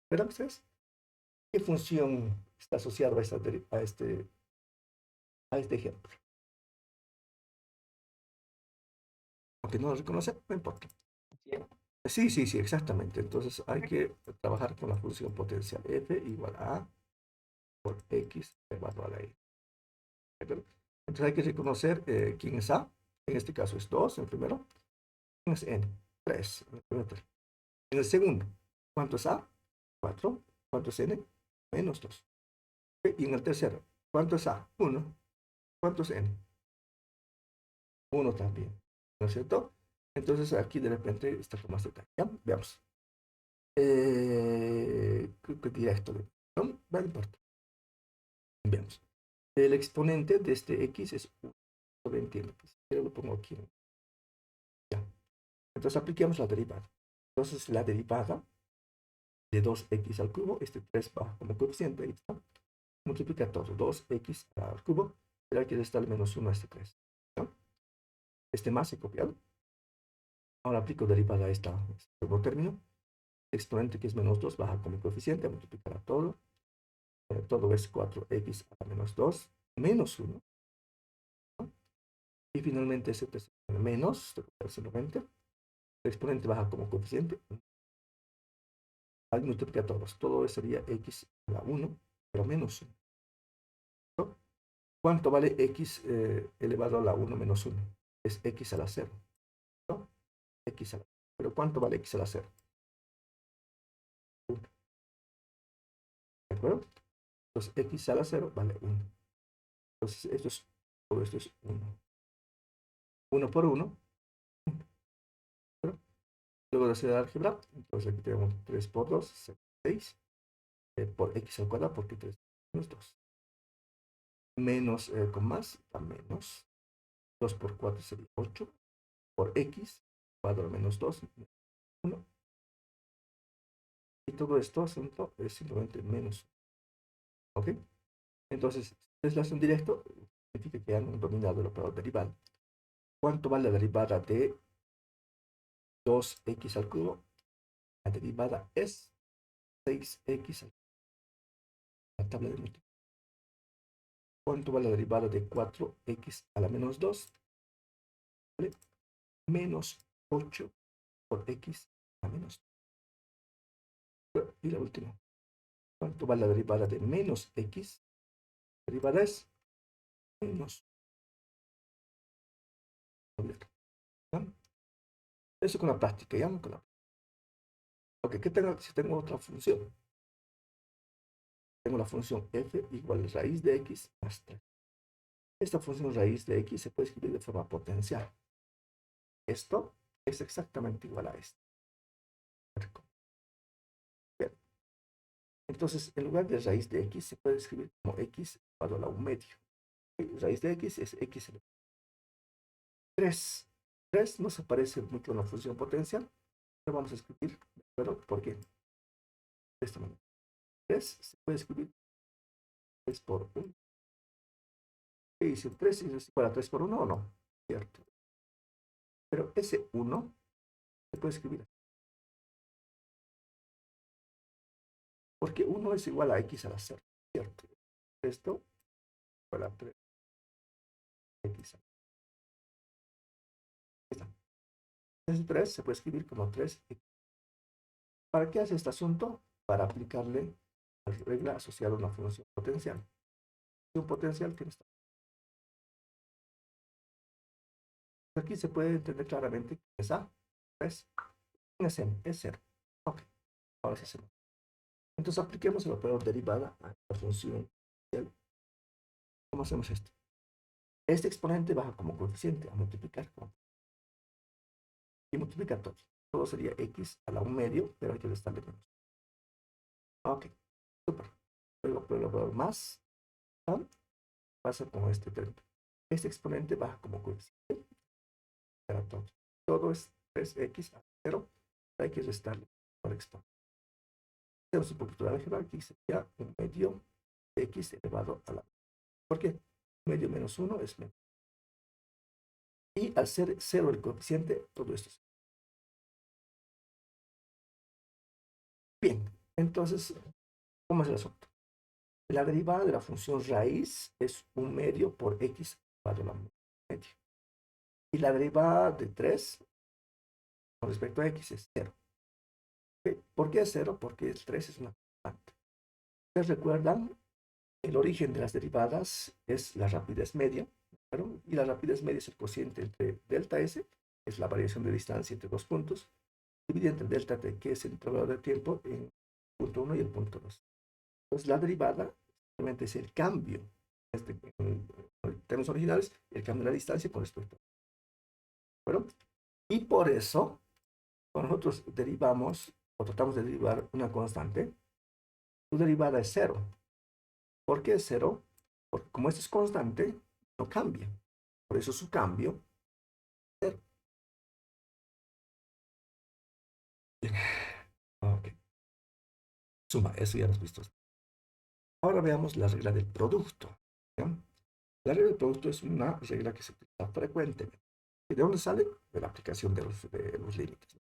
¿Verán ustedes? ¿Qué función está asociada a, a este ejemplo? Aunque no lo reconoce, no importa. Sí, sí, sí, exactamente. Entonces hay que trabajar con la función potencial f igual a por x elevado a la y. Entonces hay que reconocer quién es a. En este caso es 2 en el primero. ¿Quién es n? 3 en el primero. En el segundo, ¿cuánto es a? 4. ¿Cuánto es n? Menos 2. Y en el tercero, ¿cuánto es a? 1. ¿Cuánto es n? 1 también. ¿No es cierto? Entonces aquí de repente está con más detalle. ¿Ya? Veamos. ¿Qué dirá esto? No, no importa. Veamos. El exponente de este x es 1. Lo entiendo. Pues, yo lo pongo aquí. Ya. Entonces apliquemos la derivada. Entonces la derivada de 2x al cubo, este 3 va como coeficiente, ahí está. Multiplica todo. 2x al cubo. Pero hay que restar menos 1 a este 3. ¿No? Este más he copiado. Ahora aplico derivada a este nuevo término. Exponente que es menos 2 baja como coeficiente, a multiplicar a todo. Todo es 4x a la menos 2 menos 1. ¿No? Y finalmente ese menos, el exponente baja como coeficiente. Al multiplicar todos, todo sería x a la 1, pero menos 1. ¿No? ¿Cuánto vale x elevado a la 1 menos 1? Es x a la 0. ¿No? X a la 0. Pero ¿cuánto vale x a la 0? 1. ¿De acuerdo? Entonces x a la 0 vale 1. Entonces todo esto es 1. 1 por 1. Luego de hacer álgebra, entonces aquí tenemos 3 por 2, 6, por x al cuadrado, porque 3 menos 2. Menos con más, da menos. 2 por 4 sería 8. Por x, cuadrado menos 2, 1. Y todo esto asunto es simplemente menos 1. ¿Ok? Entonces, si ustedes lo hacen directo, significa que han dominado el operador derivado. ¿Cuánto vale la derivada de 2x al cubo? La derivada es 6x al cubo. La tabla de multiplicación. ¿Cuánto vale la derivada de 4x a la menos 2? ¿Vale? Menos 8 por x a la menos 2. Y la última. ¿Cuánto vale la derivada de menos x? La derivada es menos. ¿Ya? Eso con la práctica, ¿ya? Con la... Ok, si tengo otra función. Tengo la función f igual a raíz de x más 3. Esta función raíz de x se puede escribir de forma potencial. Esto es exactamente igual a esto. Bien. Entonces, en lugar de raíz de x, se puede escribir como x elevado a la 1 medio. Raíz de x es x elevado a 3. 3 no se parece mucho a una función potencial. Lo vamos a escribir, ¿verdad? ¿Por qué? De esta manera. 3 se puede escribir 3 por 1. ¿Qué dice? 3 es igual a 3 por 1 o no. ¿Cierto? Pero ese 1 se puede escribir así. Porque 1 es igual a x a la 0. ¿Cierto? Esto igual a 3x a la 0. Entonces 3 se puede escribir como 3x. ¿Para qué hace este asunto? Para aplicarle la regla asociada a una función potencial. La función potencial tiene esta. Aquí se puede entender claramente que es A, 3, es N, es 0. Ok, ahora sí hacemos. Entonces apliquemos el operador derivada a la función potencial. ¿Cómo hacemos esto? Este exponente baja como coeficiente a multiplicar con. Y multiplica todo. Todo sería x a la 1 medio, pero hay que restarle menos. Ok, súper. Luego por el operador más, pasa con este término. Este exponente baja como coeficiente. Para todo. Todo es 3x a 0. Hay que restarle por exponente. Hacemos un poquito de álgebra, aquí sería un medio de x elevado a la. ¿Por qué? Medio menos 1 es medio. Y al ser 0 el coeficiente, todo esto es. Bien, entonces, ¿cómo es el asunto? La derivada de la función raíz es un medio por x elevado a la medio. Y la derivada de 3 con respecto a x es 0. ¿Okay? ¿Por qué es 0? Porque el 3 es una constante. ¿Ustedes recuerdan? El origen de las derivadas es la rapidez media, ¿claro? Y la rapidez media es el cociente entre delta s, que es la variación de distancia entre dos puntos, dividido entre delta t, que es el intervalo de tiempo en el punto 1 y el punto 2. Entonces, la derivada simplemente es el cambio, en términos originales, el cambio de la distancia con respecto a. ¿Bueno? Y por eso, cuando nosotros derivamos o tratamos de derivar una constante, su derivada es 0. ¿Por qué es 0? Porque como esto es constante, no cambia. Por eso su cambio es 0. Bien. Ok. Suma, eso ya lo hemos visto. Ahora veamos la regla del producto. ¿Ya? La regla del producto es una regla que se utiliza frecuentemente. ¿Y de dónde sale? De la aplicación de los límites.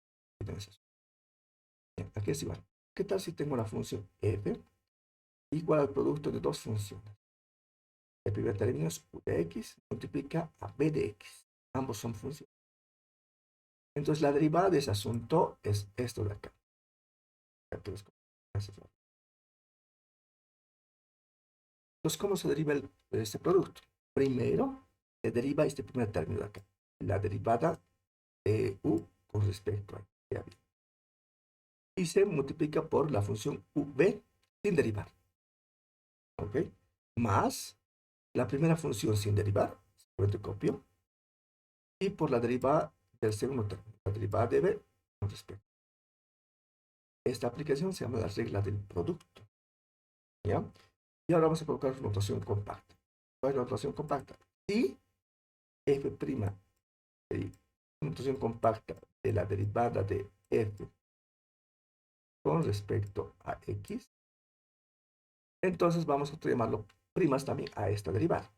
Bien, aquí es igual. ¿Qué tal si tengo la función f igual al producto de dos funciones? El primer término es u de x multiplica a b de x. Ambos son funciones. Entonces la derivada de ese asunto es esto de acá. Entonces, ¿cómo se deriva este producto? Primero, se deriva este primer término de acá. La derivada de u con respecto a y. Y se multiplica por la función v sin derivar. ¿Ok? Más la primera función sin derivar. Simplemente copio. Y por la derivada del segundo término. La derivada de v con respecto. Esta aplicación se llama la regla del producto. ¿Ya? Y ahora vamos a colocar su notación compacta. ¿Cuál es la notación compacta? Si f', notación compacta de la derivada de f con respecto a x, entonces vamos a llamarlo primas también a esta derivada.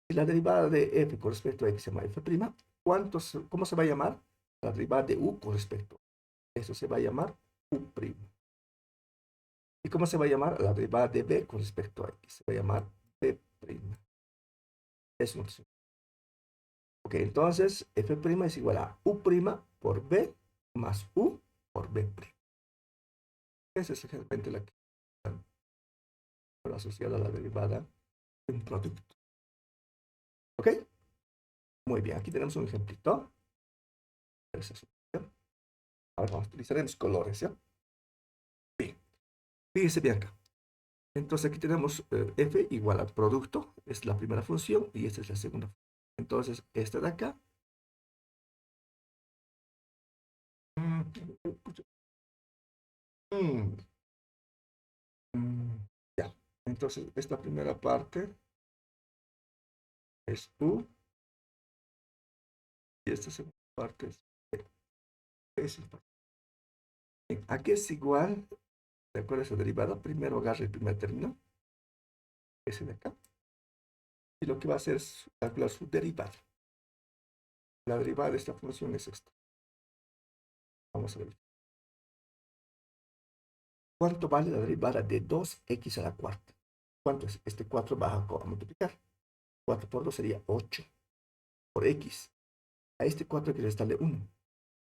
Si la derivada de f con respecto a x se llama f', ¿cómo se va a llamar? La derivada de u con respecto a eso se va a llamar u'. ¿Y cómo se va a llamar? La derivada de b con respecto a x se va a llamar b'. Es una notación. Ok, entonces f' es igual a u' por b más u por b'. Esa es exactamente la que está asociada a la derivada de un producto. ¿Ok? Muy bien, aquí tenemos un ejemplito. Ahora vamos a utilizar los colores, ¿ya? Bien, fíjense bien acá. Entonces aquí tenemos f igual al producto, es la primera función y esta es la segunda función. Entonces, esta de acá. Ya, entonces esta primera parte es u y esta segunda parte es b. Bien, aquí es igual, ¿de acuerdo a esa derivada? Primero agarra el primer término, ese de acá, y lo que va a hacer es calcular su derivada. La derivada de esta función es esta. Vamos a ver. ¿Cuánto vale la derivada de 2x a la cuarta? ¿Cuánto es? Este 4 baja a multiplicar. 4 por 2 sería 8 por x. A este 4 hay que restarle 1.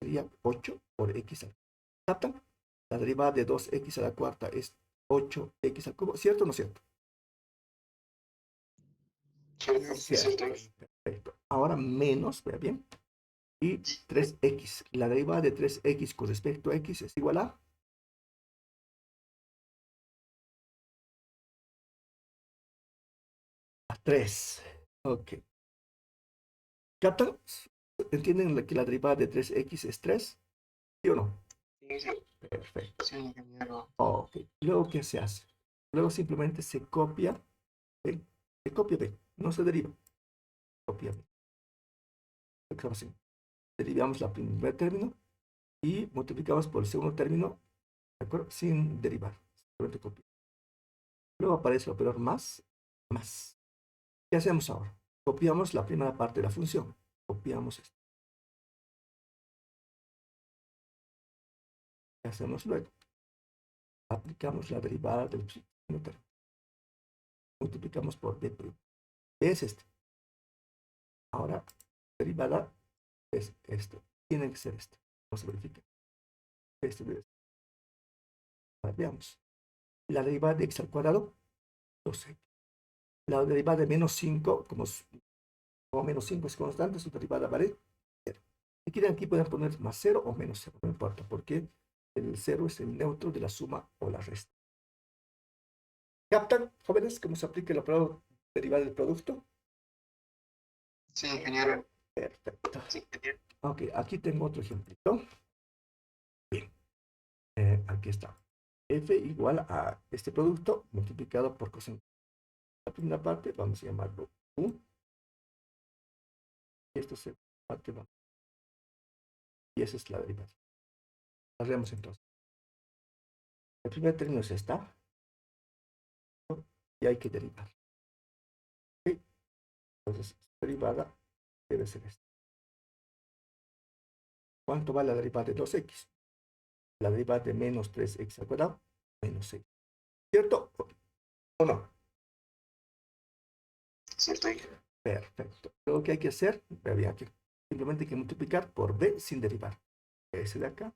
Sería 8 por x al cubo. ¿Captan? La derivada de 2x a la cuarta es 8x al cubo. ¿Cierto o no cierto? Cierto. Perfecto. Ahora menos, vea bien. Y 3x. La derivada de 3x con respecto a x es igual a 3. Ok. ¿Captan? ¿Entienden que la derivada de 3x es 3? ¿Sí o no? Perfecto. Sí, ingeniero. Ok. Luego, ¿qué se hace? Luego simplemente se copia B. Se copia B. No se deriva. Copia B. Derivamos el primer término y multiplicamos por el segundo término ¿de acuerdo? Sin derivar. Simplemente copiar. Luego aparece el operador más, más. ¿Qué hacemos ahora? Copiamos la primera parte de la función. Copiamos esto. ¿Qué hacemos luego? Aplicamos la derivada del segundo término. Multiplicamos por b'. B es este. Ahora, derivada es esto. Tiene que ser este. Vamos a verificar. Este debe ser. Ahora, veamos. La derivada de x al cuadrado, 2x. La derivada de menos 5, como menos 5 es constante, su derivada vale 0. Si quieren, aquí pueden poner más 0 o menos 0, no importa, porque el 0 es el neutro de la suma o la resta. ¿Captan, jóvenes, cómo se aplica el operador derivada del producto? Sí, ingeniero. Perfecto. Sí, ingeniero. Ok, aquí tengo otro ejemplito. Bien, aquí está. F igual a este producto multiplicado por coseno. La primera parte vamos a llamarlo U. Y esto es la parte 1. Y esa es la derivada. Hacemos entonces. El primer término es esta. Y hay que derivar. ¿Okay? Entonces, derivada debe ser esta. ¿Cuánto va la derivada de 2x? La derivada de menos 3x al cuadrado, menos 6. ¿Cierto o no? Cierto, ingeniero. Perfecto. Lo que hay que hacer, había que simplemente hay que multiplicar por b sin derivar. Ese de acá.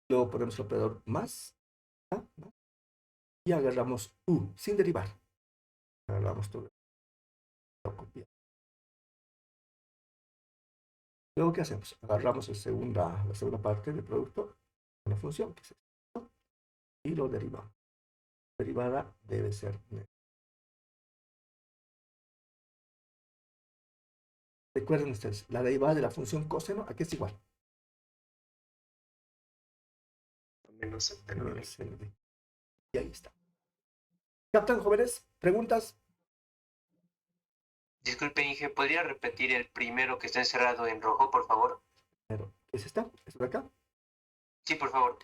Luego ponemos el operador más. Y agarramos u sin derivar. Agarramos todo. Lo copiamos. Luego, ¿qué hacemos? Agarramos la segunda parte del producto, una función, que es esto, y lo derivamos. Derivada debe ser negra. Recuerden ustedes, la derivada de la función coseno, ¿a qué es igual? Menos Menos LD. Y ahí está. ¿Captan, jóvenes? ¿Preguntas? Disculpe, Inge, ¿podría repetir el primero que está encerrado en rojo, por favor? Pero, ¿es esta? ¿Es de acá? Sí, por favor.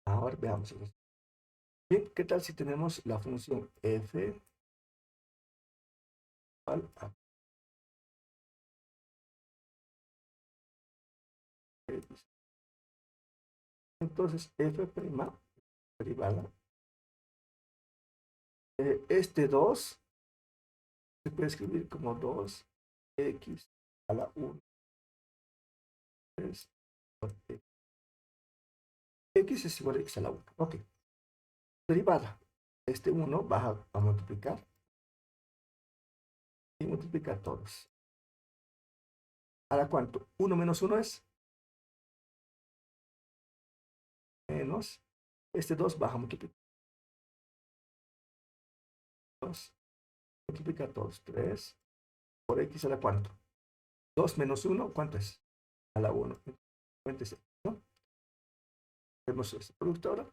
Ahora veamos. Bien, ¿qué tal si tenemos la función f igual a x? Entonces, f' derivada. Este 2 se puede escribir como 2x a la 1. X es igual a x a la 1. Ok. Derivada. Este 1 va a multiplicar y multiplicar todos. ¿Ahora cuánto? 1 menos 1 es menos. Este 2 baja a multiplicar. 2. Multiplica todos. 3 por x a la cuánto. 2 menos 1, ¿cuánto es? A la 1. ¿No? Vemos este producto ahora.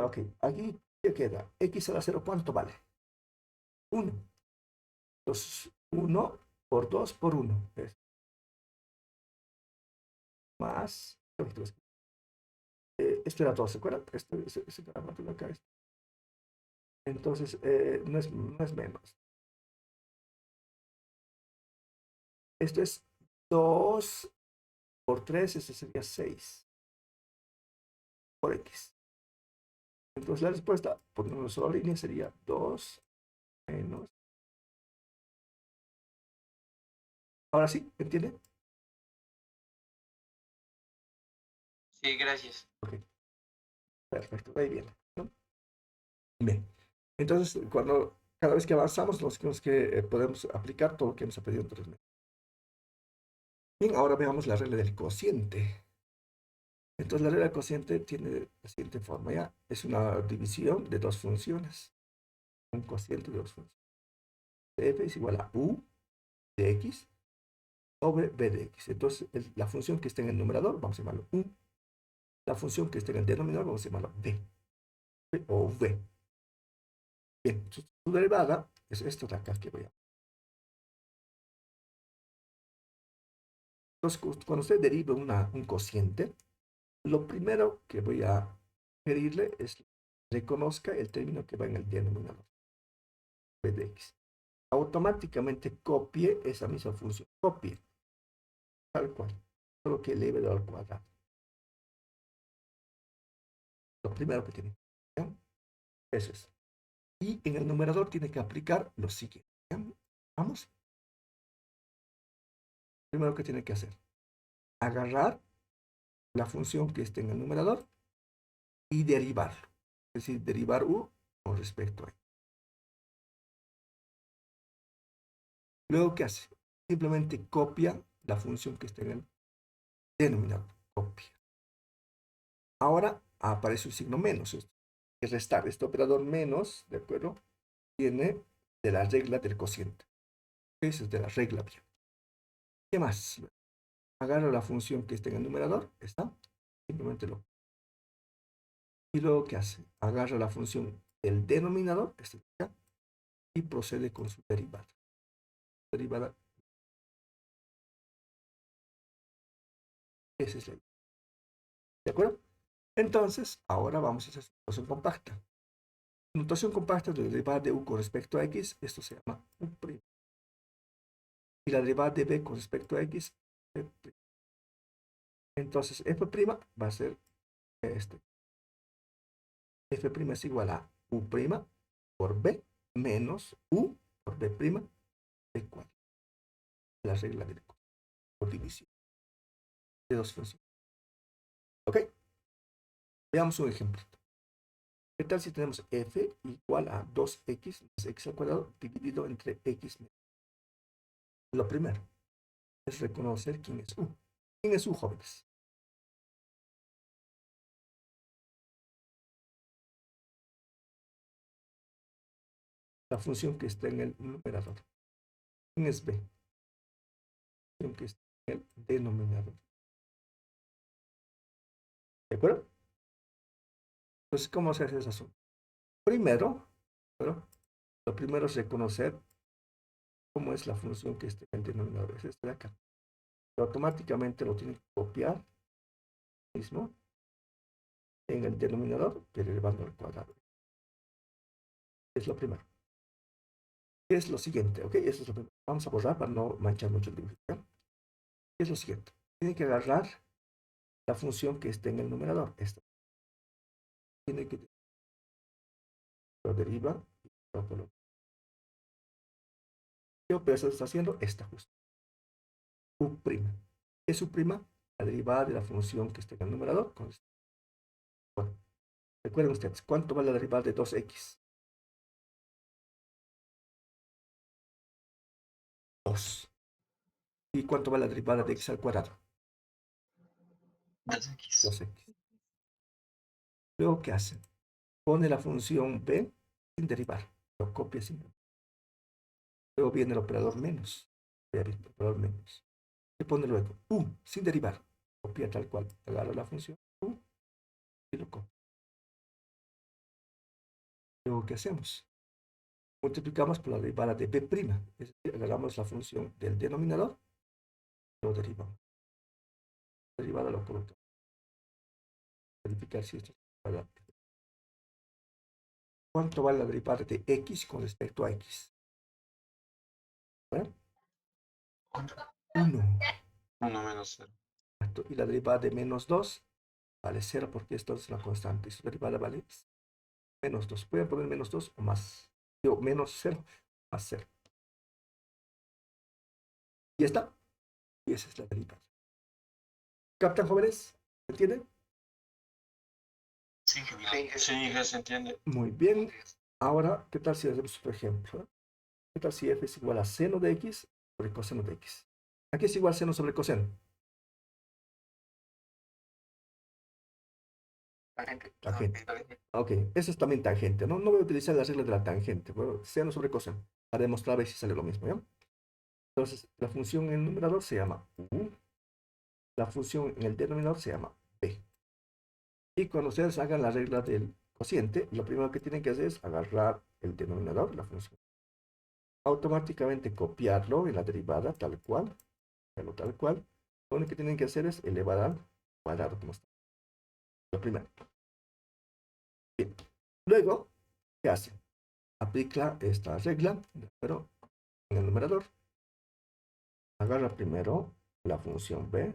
Ok, aquí ¿qué queda? X a la 0, ¿cuánto vale? 1. Entonces, 1 por 2 por 1. Es más. Esto era 2, ¿se acuerdan? Esto era parte de acá. Entonces, no es menos. Esto es 2 por 3, eso sería 6 por x. Entonces, la respuesta, por una sola línea, sería 2 menos. Ahora sí, ¿entienden? Sí, gracias. Ok. Perfecto, ahí viene, ¿no? Bien. Entonces, cada vez que avanzamos, nos tenemos que podemos aplicar todo lo que hemos aprendido anteriormente. Bien, ahora veamos la regla del cociente. Entonces, la regla del cociente tiene la siguiente forma, ¿ya? Es una división de dos funciones. Un cociente de dos funciones. F es igual a U de X sobre B de X. Entonces, la función que está en el numerador, vamos a llamarlo U. La función que está en el denominador, vamos a llamarlo B. O V. Bien, su derivada es esto de acá que voy a Entonces, cuando usted deriva un cociente, lo primero que voy a pedirle es que reconozca el término que va en el denominador de x. Automáticamente copie esa misma función. Copie, tal cual. Solo que eleve al cuadrado. Lo primero que tiene que hacer, ¿ya? Eso es. Y en el numerador tiene que aplicar lo siguiente, ¿ya? Vamos. Primero que tiene que hacer, agarrar la función que esté en el numerador y derivarlo. Es decir, derivar u con respecto a y. Luego, ¿qué hace? Simplemente copia la función que está en el denominador. Copia. Ahora aparece un signo menos. Esto es restar. Este operador menos, ¿de acuerdo? Viene de la regla del cociente. Eso es de la regla bien. ¿Qué más? Agarro la función que está en el numerador. ¿Está? Simplemente lo. Y luego, ¿qué hace? Agarra la función del denominador, este de acá, y procede con su derivada. Derivada. Esa es la. ¿De acuerdo? Entonces, ahora vamos a hacer notación compacta. Notación compacta de la derivada de u con respecto a x, esto se llama u'. Y la derivada de b con respecto a x, f'. Entonces, f' va a ser este. F' es igual a u' por b menos u por b' de cuadrado. La regla de por división de dos funciones. ¿Ok? Veamos un ejemplo. ¿Qué tal si tenemos f igual a 2x más x al cuadrado dividido entre x menos? Lo primero es reconocer quién es u. ¿Quién es u, jóvenes? La función que está en el numerador. ¿Quién es b? La función que está en el denominador. ¿De acuerdo? Entonces, ¿cómo se hace ese asunto? Primero, lo primero es reconocer cómo es la función que está en el denominador. Es este de acá. Pero automáticamente lo tiene que copiar mismo en el denominador, pero elevando al cuadrado. Es lo primero. ¿Qué es lo siguiente? ¿Ok? Eso es lo primero. Vamos a borrar para no manchar mucho el dibujo. ¿Ya? ¿Qué es lo siguiente? Tiene que agarrar la función que esté en el numerador. Esta. Tiene que lo deriva y lo coloca. ¿Qué operación está haciendo? Esta justo. U'. ¿Qué es u'? La derivada de la función que está en el numerador. Bueno, recuerden ustedes, ¿cuánto vale la derivada de 2x? 2. ¿Y cuánto vale la derivada de x al cuadrado? 2x. 2x. Luego, ¿qué hace? Pone la función b sin derivar. Lo copia sin derivar. Luego viene el operador menos. El operador menos. ¿Qué pone luego? U sin derivar. Copia tal cual. Agarra la función u y lo copia. Luego, ¿qué hacemos? Multiplicamos por la derivada de b'. Es decir, agarramos la función del denominador y lo derivamos. La derivada lo colocamos. Verificar si esto es verdad. ¿Cuánto vale la derivada de x con respecto a x? ¿Verdad? 1. 1 menos 0. Y la derivada de menos 2 vale 0 porque esto es una constante. Su derivada vale menos 2. Pueden poner menos 2 o más. Digo, menos 0 más 0. Y está. Y esa es la derivada. ¿Captan, jóvenes? ¿Se entiende? Sí, ya se entiende. Muy bien. Ahora, ¿qué tal si hacemos otro ejemplo? ¿Qué tal si f es igual a seno de x sobre coseno de x? Aquí es igual seno sobre coseno. Tangente. Ok, eso es también tangente, ¿no? No voy a utilizar la regla de la tangente, bueno, seno sobre coseno, para demostrar a ver si sale lo mismo, ¿ya? Entonces, la función en el numerador se llama u, la función en el denominador se llama b. Y cuando ustedes hagan la regla del cociente, lo primero que tienen que hacer es agarrar el denominador, la función, automáticamente copiarlo en la derivada tal cual, Lo único que tienen que hacer es elevar al cuadrado, como está. Lo primero. Bien. Luego, ¿qué hace? Aplica esta regla, pero en el numerador. Agarra primero la función b,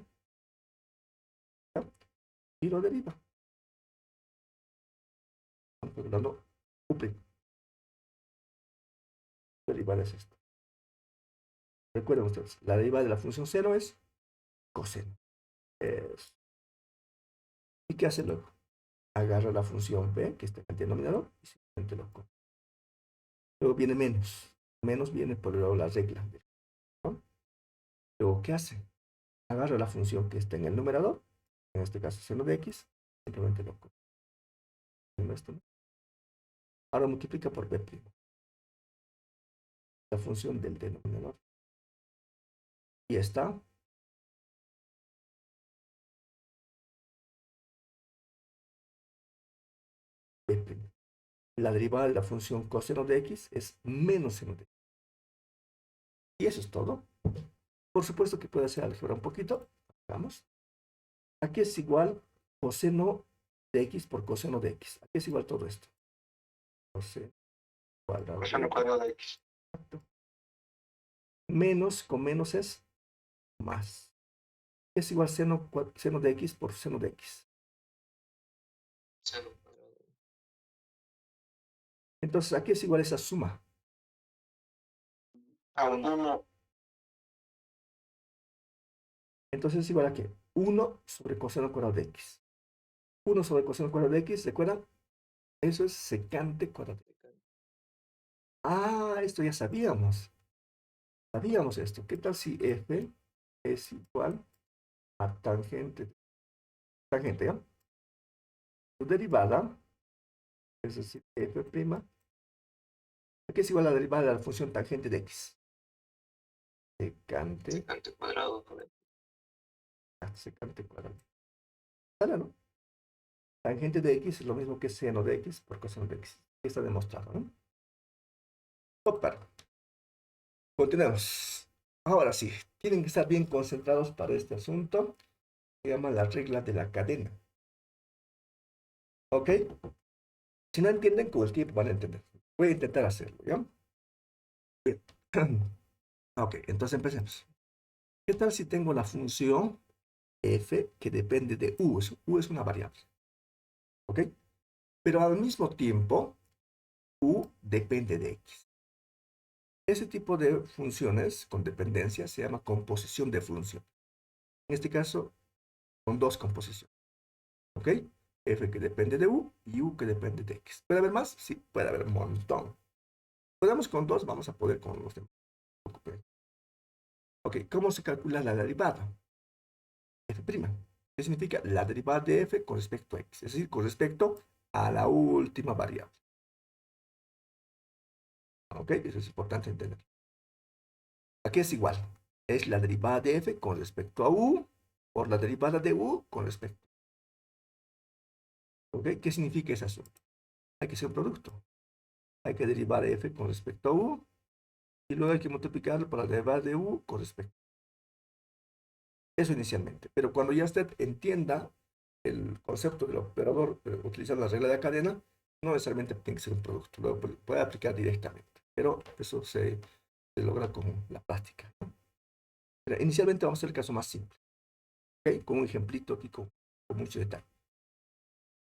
¿ya? Y lo deriva. Estamos dando u'. Derivada es esto. Recuerden ustedes, la derivada de la función 0 es coseno. ¿Y qué hace luego? Agarra la función b, que está en el denominador, y simplemente lo corta. Luego viene menos. Menos viene por el lado de la regla, ¿no? Luego, ¿qué hace? Agarra la función que está en el numerador, en este caso seno de x, simplemente lo corta. Esto, ¿no? Ahora multiplica por b', la función del denominador. Y está b'. La derivada de la función coseno de x es menos seno de x. Y eso es todo. Por supuesto que puede hacer álgebra un poquito. Vamos. Aquí es igual coseno de x por coseno de x. Aquí es igual todo esto. Coseno cuadrado Coseno cuadrado de x. Menos con menos es más. Es igual seno de x por seno de x. Seno cuadrado. Entonces aquí es igual esa suma. A 1. Entonces es igual a ¿qué? 1 sobre coseno cuadrado de x. 1 sobre coseno cuadrado de x, ¿recuerdan? Eso es secante cuadrado. Ah, esto ya sabíamos. Sabíamos esto. ¿Qué tal si f es igual a tangente? Tangente, ¿ya? Su derivada, es decir, f', aquí es igual a la derivada de la función tangente de x. Secante Cuadrado con x. secante cuadrado. ¿Sale, no? Tangente de x es lo mismo que seno de x por coseno de x. Está demostrado, ¿no? Super. Continuemos. Ahora sí, tienen que estar bien concentrados para este asunto. Se llama la regla de la cadena. ¿Ok? Si no entienden, con el tiempo van a entender. Voy a intentar hacerlo, ¿ya? Bien. Ok, entonces empecemos. ¿Qué tal si tengo la función f que depende de u? U es una variable. ¿Ok? Pero al mismo tiempo, u depende de x. Ese tipo de funciones con dependencia se llama composición de función. En este caso, con dos composiciones. ¿Ok? F que depende de u y u que depende de x. ¿Puede haber más? Sí, puede haber un montón. Podemos con dos, vamos a poder con los demás. Ok, ¿cómo se calcula la derivada? F'. ¿Qué significa? La derivada de f con respecto a x. Es decir, con respecto a la última variable. Ok, eso es importante entender. Aquí es igual. Es la derivada de f con respecto a u por la derivada de u con respecto. ¿Ok? ¿Qué significa ese asunto? Hay que hacer un producto. Hay que derivar f con respecto a u y luego hay que multiplicarlo por la derivada de u con respecto. Eso inicialmente. Pero cuando ya usted entienda el concepto del operador utilizando la regla de la cadena, no necesariamente tiene que ser un producto. Lo puede aplicar directamente. Pero eso se logra con la práctica, ¿no? Pero inicialmente vamos a hacer el caso más simple. ¿Okay? Con un ejemplito aquí con mucho detalle.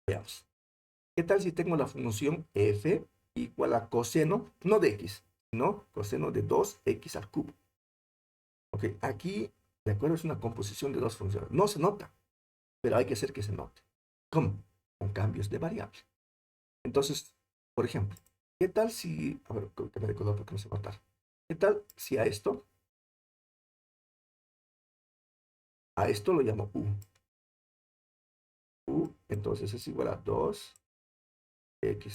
Veamos. ¿Qué tal si tengo la función f igual a coseno, no de x, sino coseno de 2x al cubo? Ok, aquí, de acuerdo, es una composición de dos funciones. No se nota, pero hay que hacer que se note. ¿Cómo? Con cambios de variable. Entonces, por ejemplo, ¿qué tal si, a ver, que me de color porque no sé notar. ¿Qué tal si a esto lo llamo u? U, entonces es igual a 2x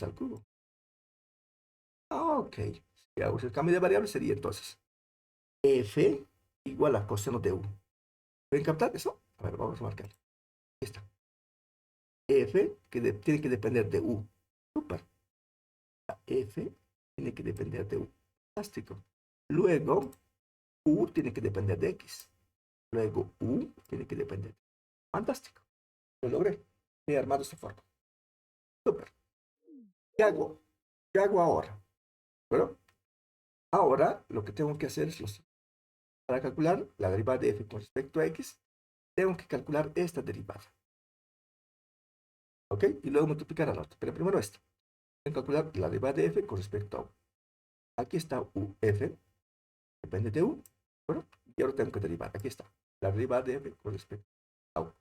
al cubo. Ah, ok. Si hago el cambio de variable sería entonces f igual a coseno de u. ¿Pueden captar eso? A ver, vamos a marcar. Ahí está. F que tiene que depender de u. Super. La f tiene que depender de u. Fantástico. Luego, u tiene que depender de x. luego u tiene que depender. Fantástico. Lo logré. He armado esta forma. Súper. ¿Qué hago? ¿Qué hago ahora? Bueno, ahora lo que tengo que hacer es lo siguiente. Para calcular la derivada de f con respecto a x, tengo que calcular esta derivada. ¿Ok? Y luego multiplicar a la otra. Pero primero esto. Tengo que calcular la derivada de f con respecto a u. Aquí está uf, depende de u. Bueno, y ahora tengo que derivar. Aquí está. La derivada de f con respecto a u.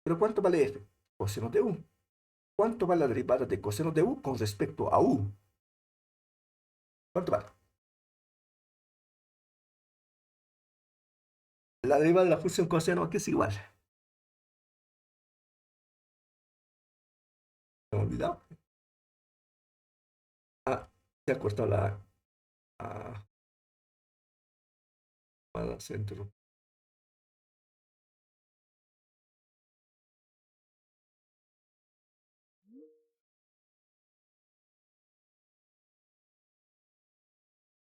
¿Pero cuánto vale f? Coseno de u. ¿Cuánto vale la derivada de coseno de u con respecto a u? ¿Cuánto vale? La derivada de la función coseno aquí es igual. ¿Me he olvidado? Ah, se ha cortado la... Ah, para centro.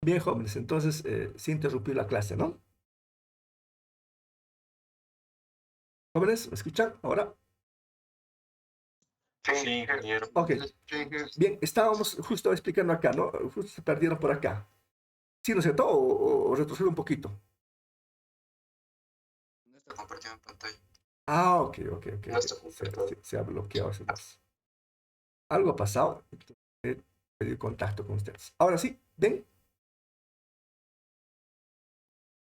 Bien, jóvenes, entonces se interrumpió la clase, ¿no? Jóvenes, ¿me escuchan? Ahora. Sí, ingeniero. Ok. Bien, estábamos justo explicando acá, ¿no? Justo se perdieron por acá. ¿Sí, no es cierto? ¿O retrocedo un poquito? No está compartiendo pantalla. Ah, ok. No está compartido. Se ha bloqueado ese dos. Algo ha pasado. He perdido contacto con ustedes. Ahora sí, ¿ven?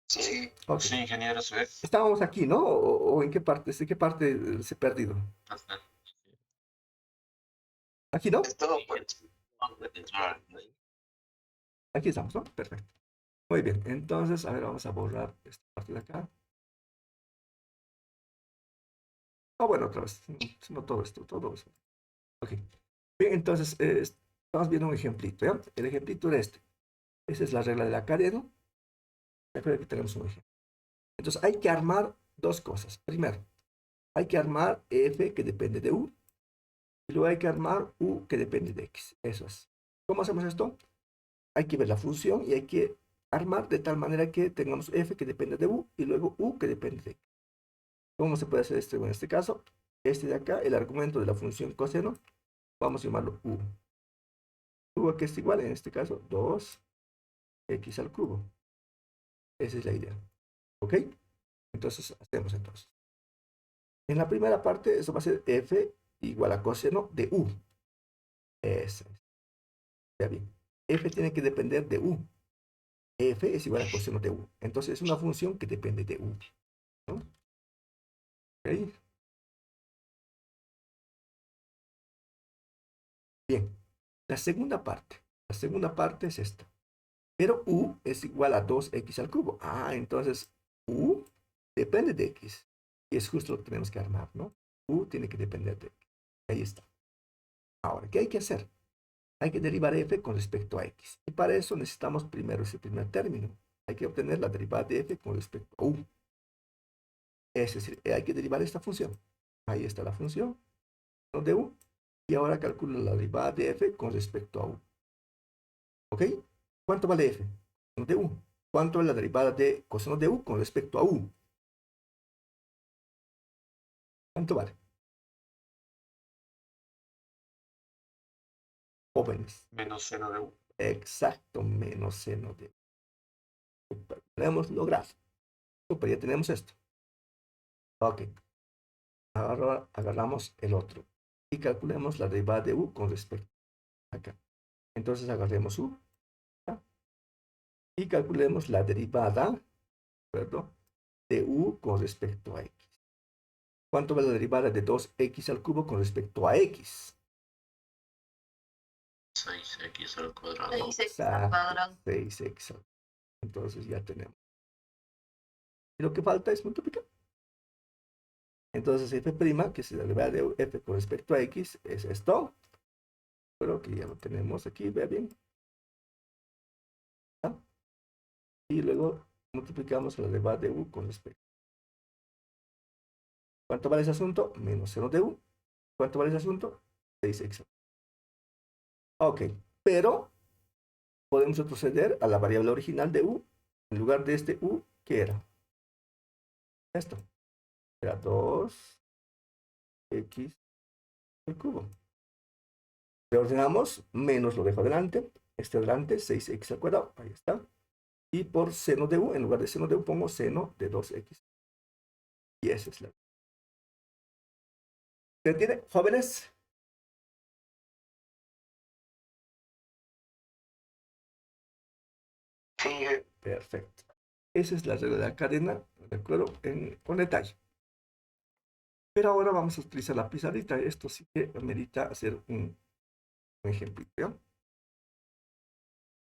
Sí. Ok. Sí, ingeniero, se ve. Estábamos aquí, ¿no? ¿O en qué parte? ¿De qué parte se ha perdido? Aquí, ¿no? Es todo por Aquí estamos, ¿no? Perfecto. Muy bien. Entonces, a ver, vamos a borrar esta parte de acá. Ah, bueno, otra vez. No todo esto, todo eso. Ok. Bien, entonces, estamos viendo un ejemplito, ¿ya? El ejemplito era este. Esa es la regla de la cadena. Recuerda que tenemos un ejemplo. Entonces, hay que armar dos cosas. Primero, hay que armar f que depende de u. Y luego hay que armar u que depende de x. Eso es. ¿Cómo hacemos esto? Hay que ver la función y hay que armar de tal manera que tengamos f que depende de u y luego u que depende de x. ¿Cómo se puede hacer esto en este caso? Este de acá, el argumento de la función coseno, vamos a llamarlo u. U que es igual, en este caso, 2x al cubo. Esa es la idea. ¿Ok? Entonces, hacemos entonces. En la primera parte, eso va a ser f igual a coseno de u. Eso es. Ya bien. F tiene que depender de u. F es igual a coseno de u. Entonces, es una función que depende de u, ¿no? ¿Ok? Bien. La segunda parte es esta. Pero u es igual a 2x al cubo. Ah, entonces u depende de x. Y es justo lo que tenemos que armar, ¿no? U tiene que depender de x. Ahí está. Ahora, ¿qué hay que hacer? Hay que derivar f con respecto a x. Y para eso necesitamos primero ese primer término. Hay que obtener la derivada de f con respecto a u. Es decir, hay que derivar esta función. Ahí está la función de u. Y ahora calculo la derivada de f con respecto a u. ¿Ok? ¿Cuánto vale f? De u. ¿Cuánto es la derivada de coseno de u con respecto a u? ¿Cuánto vale? Jóvenes. Menos 0 de u. Exacto, menos seno de u. Super. Lo hemos logrado. Super, ya tenemos esto. Ok. Ahora agarramos el otro. Y calculemos la derivada de u con respecto a acá. Entonces agarremos u. ¿Ya? Y calculemos la derivada, ¿verdad? De u con respecto a x. ¿Cuánto vale la derivada de 2x al cubo con respecto a x? 6x al cuadrado. 6x al cuadrado. 6x al cuadrado. Entonces ya tenemos. Y lo que falta es multiplicar. Entonces f', que es la derivada de f con respecto a x, es esto. Pero que ya lo tenemos aquí, vea bien. ¿Ah? Y luego multiplicamos la derivada de u con respecto. ¿Cuánto vale ese asunto? Menos 0 de u. ¿Cuánto vale ese asunto? 6x. Ok, pero podemos retroceder a la variable original de u. En lugar de este u, ¿qué era? esto. Era 2x al cubo. Reordenamos, menos lo dejo adelante. Este adelante, 6x al cuadrado. Ahí está. Y por seno de u, en lugar de seno de u, pongo seno de 2x. Y esa es la... ¿Se entiende, jóvenes? Sí, Perfecto. Esa es la regla de la cadena, ¿de acuerdo? Con detalle. Pero ahora vamos a utilizar la pizarrita. Esto sí que amerita hacer un ejemplo, ¿ya?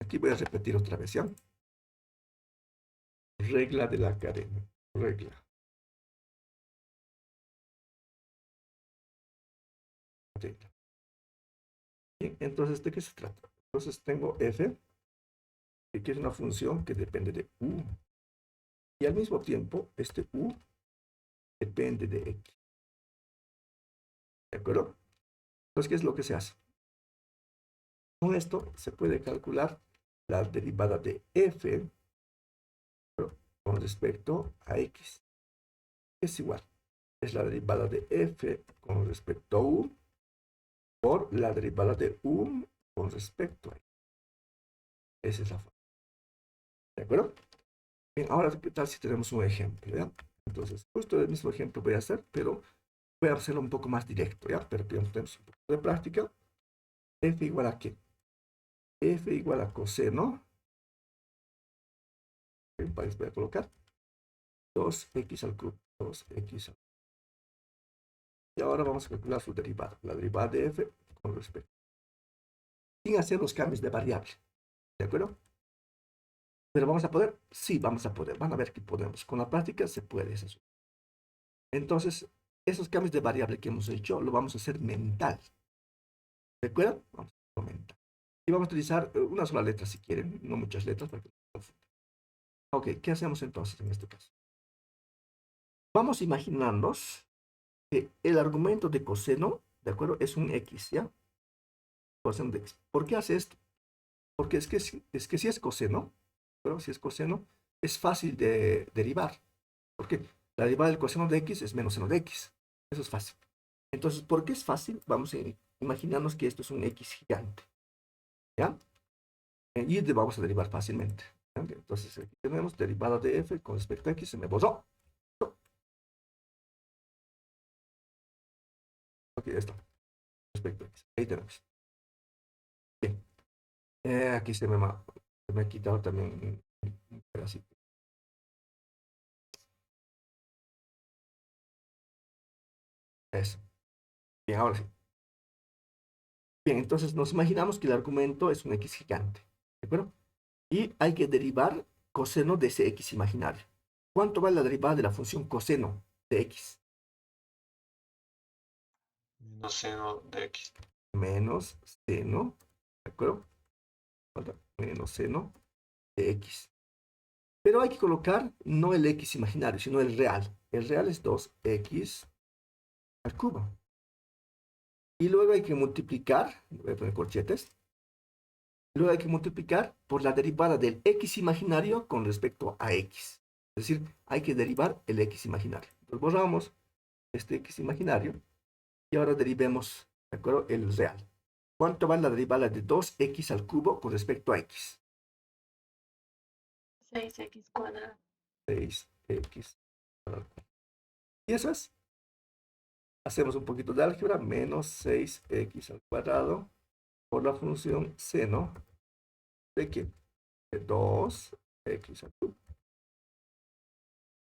Aquí voy a repetir otra vez, ¿ya? Regla de la cadena. Regla. Regla. Bien, entonces, ¿de qué se trata? Entonces tengo f, que es una función que depende de u. Y al mismo tiempo, este u depende de x. ¿De acuerdo? Entonces, ¿qué es lo que se hace? Con esto se puede calcular la derivada de f con respecto a x. Es igual. Es la derivada de f con respecto a u por la derivada de u con respecto a x. Esa es la forma. ¿De acuerdo? Bien, ahora, ¿qué tal si tenemos un ejemplo? ¿Ya? Entonces, justo el mismo ejemplo voy a hacer, pero voy a hacerlo un poco más directo, ¿ya? Pero tenemos un poco de práctica. F igual a ¿qué? F igual a coseno. Voy a colocar 2x al cubo. 2x al cubo. Y ahora vamos a calcular su derivada. La derivada de f con respecto. Sin hacer los cambios de variable. ¿De acuerdo? ¿Pero vamos a poder? Sí, vamos a poder. Van a ver que podemos. Con la práctica se puede eso. Entonces, esos cambios de variable que hemos hecho, lo vamos a hacer mental. ¿De acuerdo? Vamos a hacerlo mental. Y vamos a utilizar una sola letra si quieren, no muchas letras para que no se confundan. Ok, ¿qué hacemos entonces en este caso? Vamos a imaginarnos que el argumento de coseno, ¿de acuerdo? Es un x, ¿ya? Coseno de x. ¿Por qué hace esto? Porque es que si es coseno, pero si es coseno, es fácil de derivar. Porque la derivada del coseno de x es menos seno de x. Eso es fácil. Entonces, ¿por qué es fácil? Vamos a imaginarnos que esto es un x gigante. ¿Ya? Y vamos a derivar fácilmente. ¿Ya? Entonces, aquí tenemos derivada de f con respecto a x. Se me borró. Ok, ya está. Respecto a x. Ahí tenemos. Bien. Aquí se me ha quitado también un pedacito. Eso. Bien, ahora sí. Bien, entonces nos imaginamos que el argumento es un x gigante. ¿De acuerdo? Y hay que derivar coseno de ese x imaginario. ¿Cuánto vale la derivada de la función coseno de x? menos seno de x. Menos seno, ¿de acuerdo? Menos seno de x. Pero hay que colocar no el x imaginario, sino el real. El real es 2x al cubo. Y luego hay que multiplicar, voy a poner corchetes, luego hay que multiplicar por la derivada del x imaginario con respecto a x. Es decir, hay que derivar el x imaginario. Entonces borramos este x imaginario y ahora derivemos, ¿de acuerdo? El real. ¿Cuánto vale la derivada de 2x al cubo con respecto a x? 6x cuadrado. 6x al cubo. Y eso es. Hacemos un poquito de álgebra, menos 6x al cuadrado por la función seno de ¿qué? De 2x al cubo.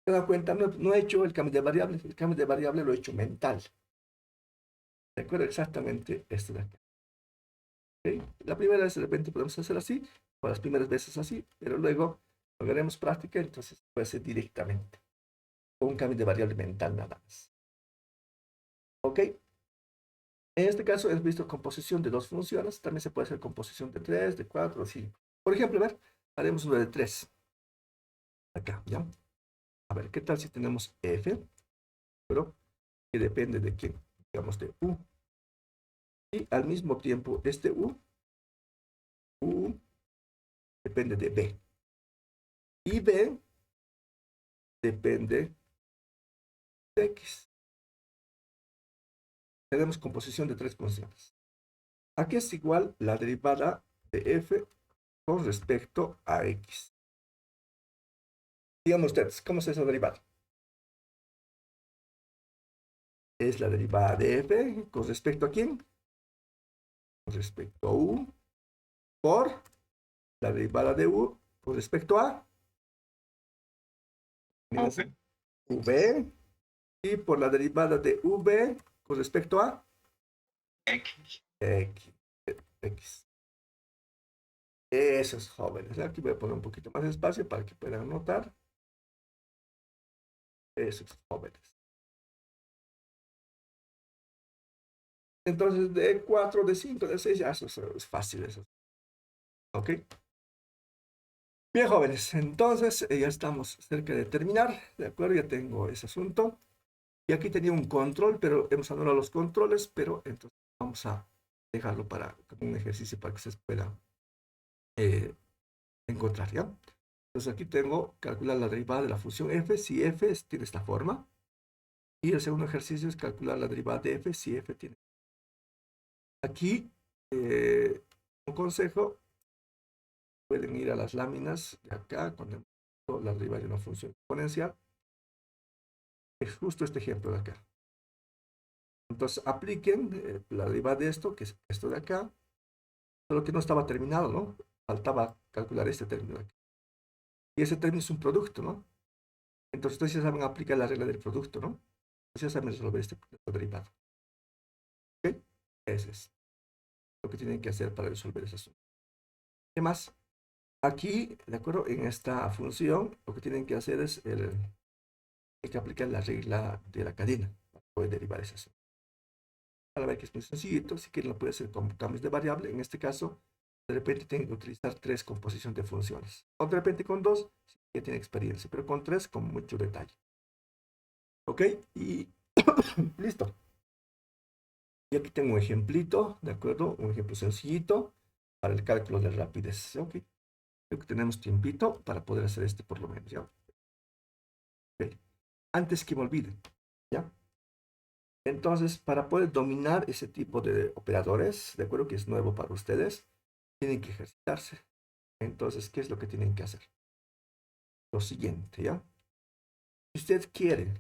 ¿Se dan cuenta? No he hecho el cambio de variable. El cambio de variable lo he hecho mental. Recuerdo exactamente esto de acá. ¿Okay? La primera vez de repente podemos hacer así, o las primeras veces así, pero luego lograremos práctica, entonces puede ser directamente. Con un cambio de variable mental nada más. ¿Ok? En este caso hemos visto composición de dos funciones. También se puede hacer composición de 3, de 4, de 5. Por ejemplo, a ver, haremos una de 3. Acá, ¿ya? A ver, ¿qué tal si tenemos f? Pero que depende de quién, digamos de u. Y al mismo tiempo, este u depende de b. Y b depende de x. Tenemos composición de tres funciones. ¿A qué es igual la derivada de f con respecto a x? Díganme ustedes, ¿cómo es esa derivada? Es la derivada de f con respecto a quién? Con respecto a u por la derivada de u con respecto a v y por la derivada de v con respecto a X. x. Esos jóvenes. Aquí voy a poner un poquito más de espacio para que puedan notar. Esos jóvenes. Entonces, de 4, de 5, de 6, ya eso es fácil. Eso. ¿Ok? Bien, jóvenes. Entonces, ya estamos cerca de terminar. ¿De acuerdo? Ya tengo ese asunto. Y aquí tenía un control, pero hemos anulado los controles, pero entonces vamos a dejarlo para como un ejercicio para que ustedes puedan encontrar, ¿ya? Entonces aquí tengo calcular la derivada de la función f si f tiene esta forma. Y el segundo ejercicio es calcular la derivada de f si f tiene. Aquí, un consejo, pueden ir a las láminas de acá, cuando la derivada de una función exponencial. Es justo este ejemplo de acá. Entonces apliquen la derivada de esto, que es esto de acá, solo que no estaba terminado, ¿no? Faltaba calcular este término de aquí. Y ese término es un producto, ¿no? Entonces ustedes ya saben aplicar la regla del producto, ¿no? Entonces ya saben resolver este derivado. ¿Ok? Ese es lo que tienen que hacer para resolver ese asunto. ¿Qué más? Aquí, ¿de acuerdo? En esta función, lo que tienen que hacer es hay que aplicar la regla de la cadena para poder derivar ese asunto. Para ver que es muy sencillito, si quieren lo pueden hacer con cambios de variable. En este caso, de repente tienen que utilizar 3 composición de funciones. O de repente con 2, si ya tienen experiencia, pero con 3 con mucho detalle. ¿Ok? Y listo. Y aquí tengo un ejemplito, ¿de acuerdo? Un ejemplo sencillito para el cálculo de rapidez. ¿Ok? Creo que tenemos tiempito para poder hacer este por lo menos, ¿ya? Ok. Antes que me olviden, ¿ya? Entonces, para poder dominar ese tipo de operadores, de acuerdo que es nuevo para ustedes, tienen que ejercitarse. Entonces, ¿qué es lo que tienen que hacer? Lo siguiente, ¿ya? Si usted quiere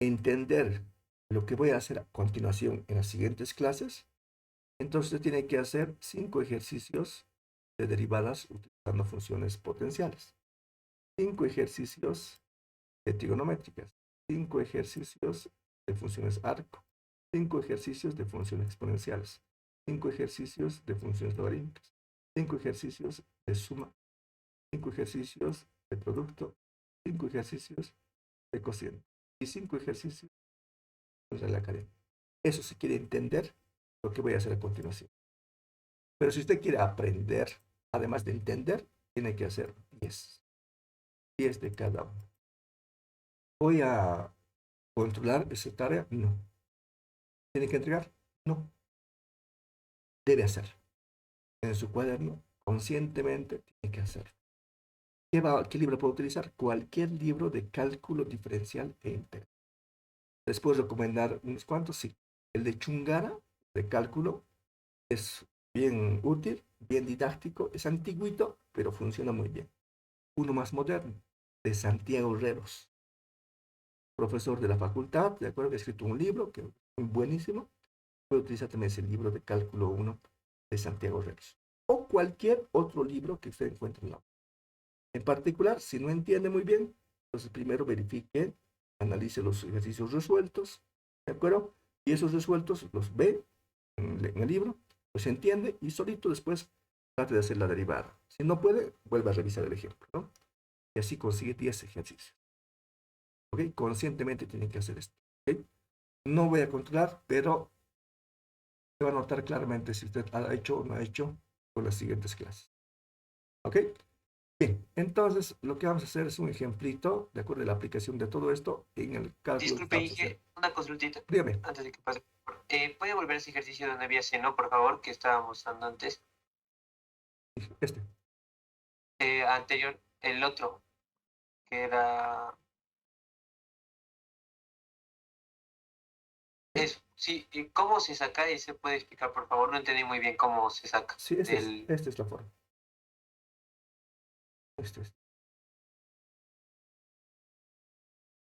entender lo que voy a hacer a continuación en las siguientes clases, entonces usted tiene que hacer 5 ejercicios de derivadas utilizando funciones potenciales, 5 ejercicios de trigonométricas, 5 ejercicios de funciones arco, 5 ejercicios de funciones exponenciales, 5 ejercicios de funciones logarítmicas, 5 ejercicios de suma, 5 ejercicios de producto, 5 ejercicios de cociente y 5 ejercicios de la cadena. Eso se quiere entender lo que voy a hacer a continuación. Pero si usted quiere aprender, además de entender, tiene que hacer 10. 10 de cada uno. ¿Voy a controlar esa tarea? No. ¿Tiene que entregar? No. Debe hacer. En su cuaderno, conscientemente, tiene que hacer. ¿Qué libro puedo utilizar? Cualquier libro de cálculo diferencial e integral. ¿Les puedo recomendar unos cuantos? Sí. El de Chungara, de cálculo, es bien útil, bien didáctico, es antiguito, pero funciona muy bien. Uno más moderno, de Santiago Herreros, profesor de la facultad, de acuerdo, que ha escrito un libro que es muy buenísimo. Puede utilizar también ese libro de cálculo 1 de Santiago Herreros. O cualquier otro libro que usted encuentre en la. En particular, si no entiende muy bien, entonces primero verifique, analice los ejercicios resueltos, ¿de acuerdo? Y esos resueltos los ve en el libro, los entiende y solito después trate de hacer la derivada. Si no puede, vuelva a revisar el ejemplo, ¿no? Y así consigue 10 ejercicios. ¿Ok? Conscientemente tienen que hacer esto. ¿Ok? No voy a controlar, pero se va a notar claramente si usted ha hecho o no ha hecho con las siguientes clases. ¿Ok? Bien, entonces lo que vamos a hacer es un ejemplito, de acuerdo a la aplicación de todo esto en el cálculo que Disculpe, estamos haciendo. Inge, una consultita Dígame, antes de que pase. ¿Puede volver a ese ejercicio donde había seno, por favor, que estábamos dando antes? este. Anterior, el otro, que era Sí, ¿y cómo se saca? ¿Y se puede explicar, por favor? No entendí muy bien cómo se saca Sí, del... esta es la forma. Este es.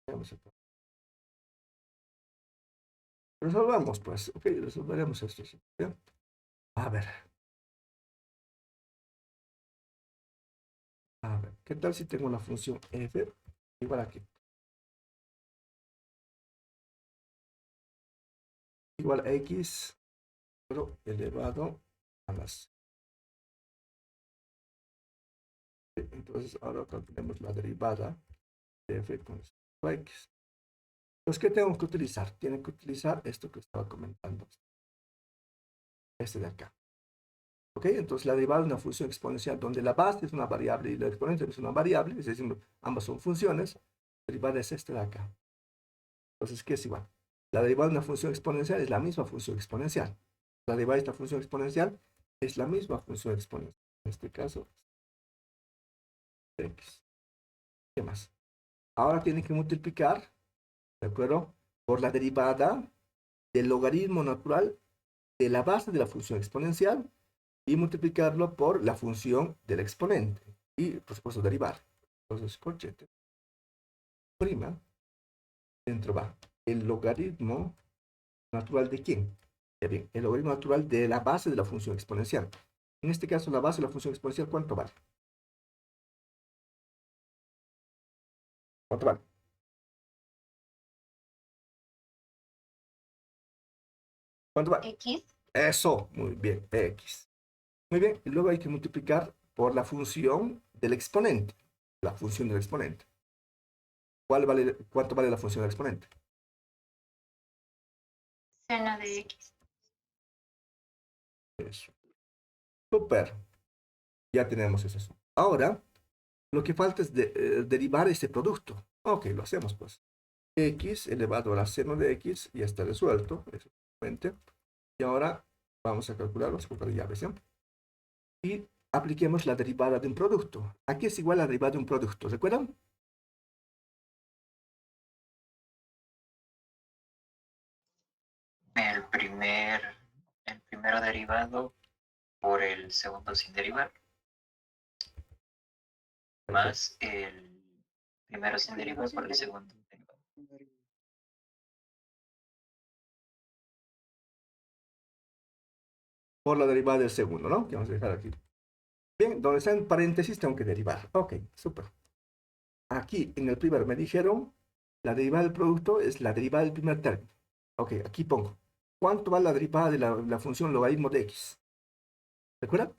Veamos acá. Resolvamos, pues. Ok, resolveremos esto. ¿Sí? ¿Bien? A ver. A ver, ¿qué tal si tengo la función f igual aquí? Igual a x, pero elevado a las. Entonces, ahora calculemos la derivada de f con respecto a x. Entonces, ¿qué tengo que utilizar? Tienen que utilizar esto que estaba comentando. Este de acá. ¿Ok? Entonces, la derivada de una función exponencial donde la base es una variable y la exponente es una variable, es decir, ambas son funciones. La derivada es este de acá. Entonces, ¿qué es igual? La derivada de una función exponencial es la misma función exponencial. La derivada de esta función exponencial es la misma función exponencial. En este caso, x. ¿Qué más? Ahora tienen que multiplicar, ¿de acuerdo? Por la derivada del logaritmo natural de la base de la función exponencial y multiplicarlo por la función del exponente. Y, por supuesto, derivar. Entonces, corchete, prima, dentro va el logaritmo natural de quién. Ya bien, el logaritmo natural de la base de la función exponencial. En este caso, la base de la función exponencial, ¿cuánto vale? ¿Cuánto vale? ¿Cuánto vale? X. Eso, muy bien, x. Muy bien, y luego hay que multiplicar por la función del exponente. La función del exponente. ¿Cuánto vale la función del exponente? Seno de X. Eso. Super. Ya tenemos eso. Ahora, lo que falta es derivar este producto. Ok, lo hacemos pues. X elevado a la seno de X ya está resuelto. Efectivamente. Y ahora vamos a calcular los de llaves. ¿Sí? Y apliquemos la derivada de un producto. Aquí es igual a la derivada de un producto. ¿Recuerdan? El primero derivado por el segundo sin derivar, más el primero sin derivar por el segundo derivado. Por la derivada del segundo, ¿no? Que vamos a dejar aquí. Bien, donde está en paréntesis tengo que derivar. Ok, súper. Aquí en el primero me dijeron la derivada del producto es la derivada del primer término. Ok, aquí pongo. ¿Cuánto va la derivada de la función logaritmo de x? ¿Recuerdan?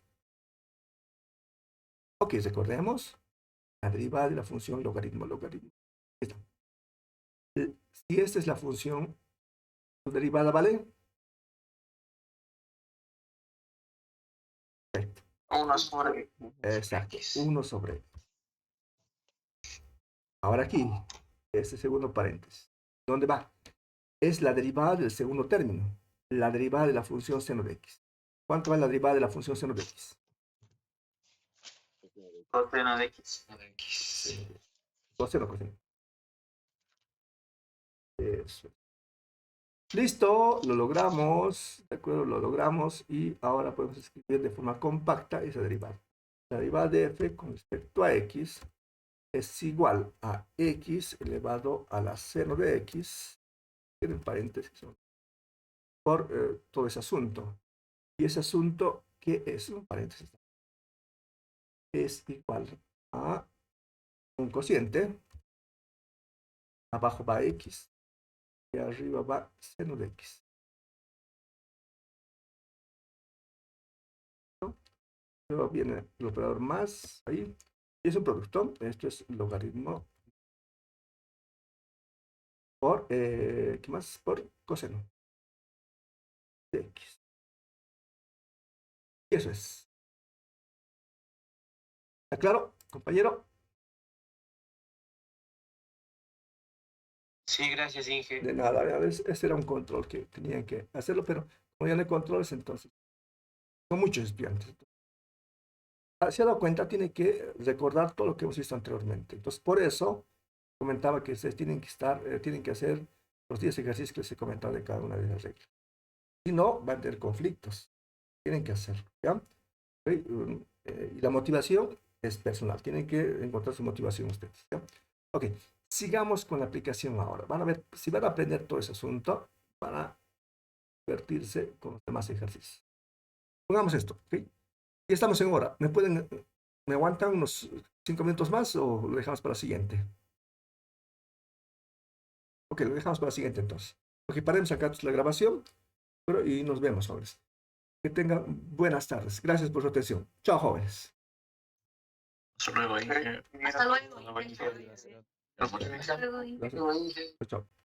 Ok, recordemos la derivada de la función logaritmo. Listo. Si esta es la función, su derivada vale. Perfecto. 1 sobre Exacto, X. 1 sobre. Ahora aquí, este segundo paréntesis. ¿Dónde va? Es la derivada del segundo término, la derivada de la función seno de x. ¿Cuánto vale la derivada de la función seno de x? Coseno de X. Seno de x. Coseno, coseno. Eso. Listo, lo logramos, ¿de acuerdo? Lo logramos y ahora podemos escribir de forma compacta esa derivada. La derivada de f con respecto a x es igual a x elevado a la seno de x, en paréntesis, por todo ese asunto. Y ese asunto, ¿qué es? Un paréntesis. Es igual a un cociente, abajo va x y arriba va seno de x. ¿No? Luego viene el operador más ahí. Y es un producto. Esto es logaritmo por, ¿qué más? Por coseno de x. Y eso es. ¿Está claro, compañero? Sí, gracias, Inge. De nada, ese era un control que tenían que hacerlo, pero como ya no hay controles, entonces, son muchos estudiantes. Se ha dado cuenta, tiene que recordar todo lo que hemos visto anteriormente. Entonces, por eso comentaba que ustedes tienen que hacer los 10 ejercicios que les he comentado de cada una de las reglas. Si no, van a tener conflictos. Tienen que hacerlo, ¿ya? ¿Ok? Y la motivación es personal. Tienen que encontrar su motivación ustedes, ¿ya? Ok, sigamos con la aplicación ahora. Van a ver, si van a aprender todo ese asunto, van a divertirse con los demás ejercicios. Pongamos esto, ¿ok? Ya estamos en hora. ¿Me aguantan unos 5 minutos más o lo dejamos para la siguiente? Ok, lo dejamos para la siguiente entonces. Ok, paremos acá la grabación y nos vemos, jóvenes. Que tengan buenas tardes. Gracias por su atención. Chao, jóvenes. Hasta luego, Inge. Hasta luego. Hasta luego, Inge. Hasta luego. Gracias. Chao, chao.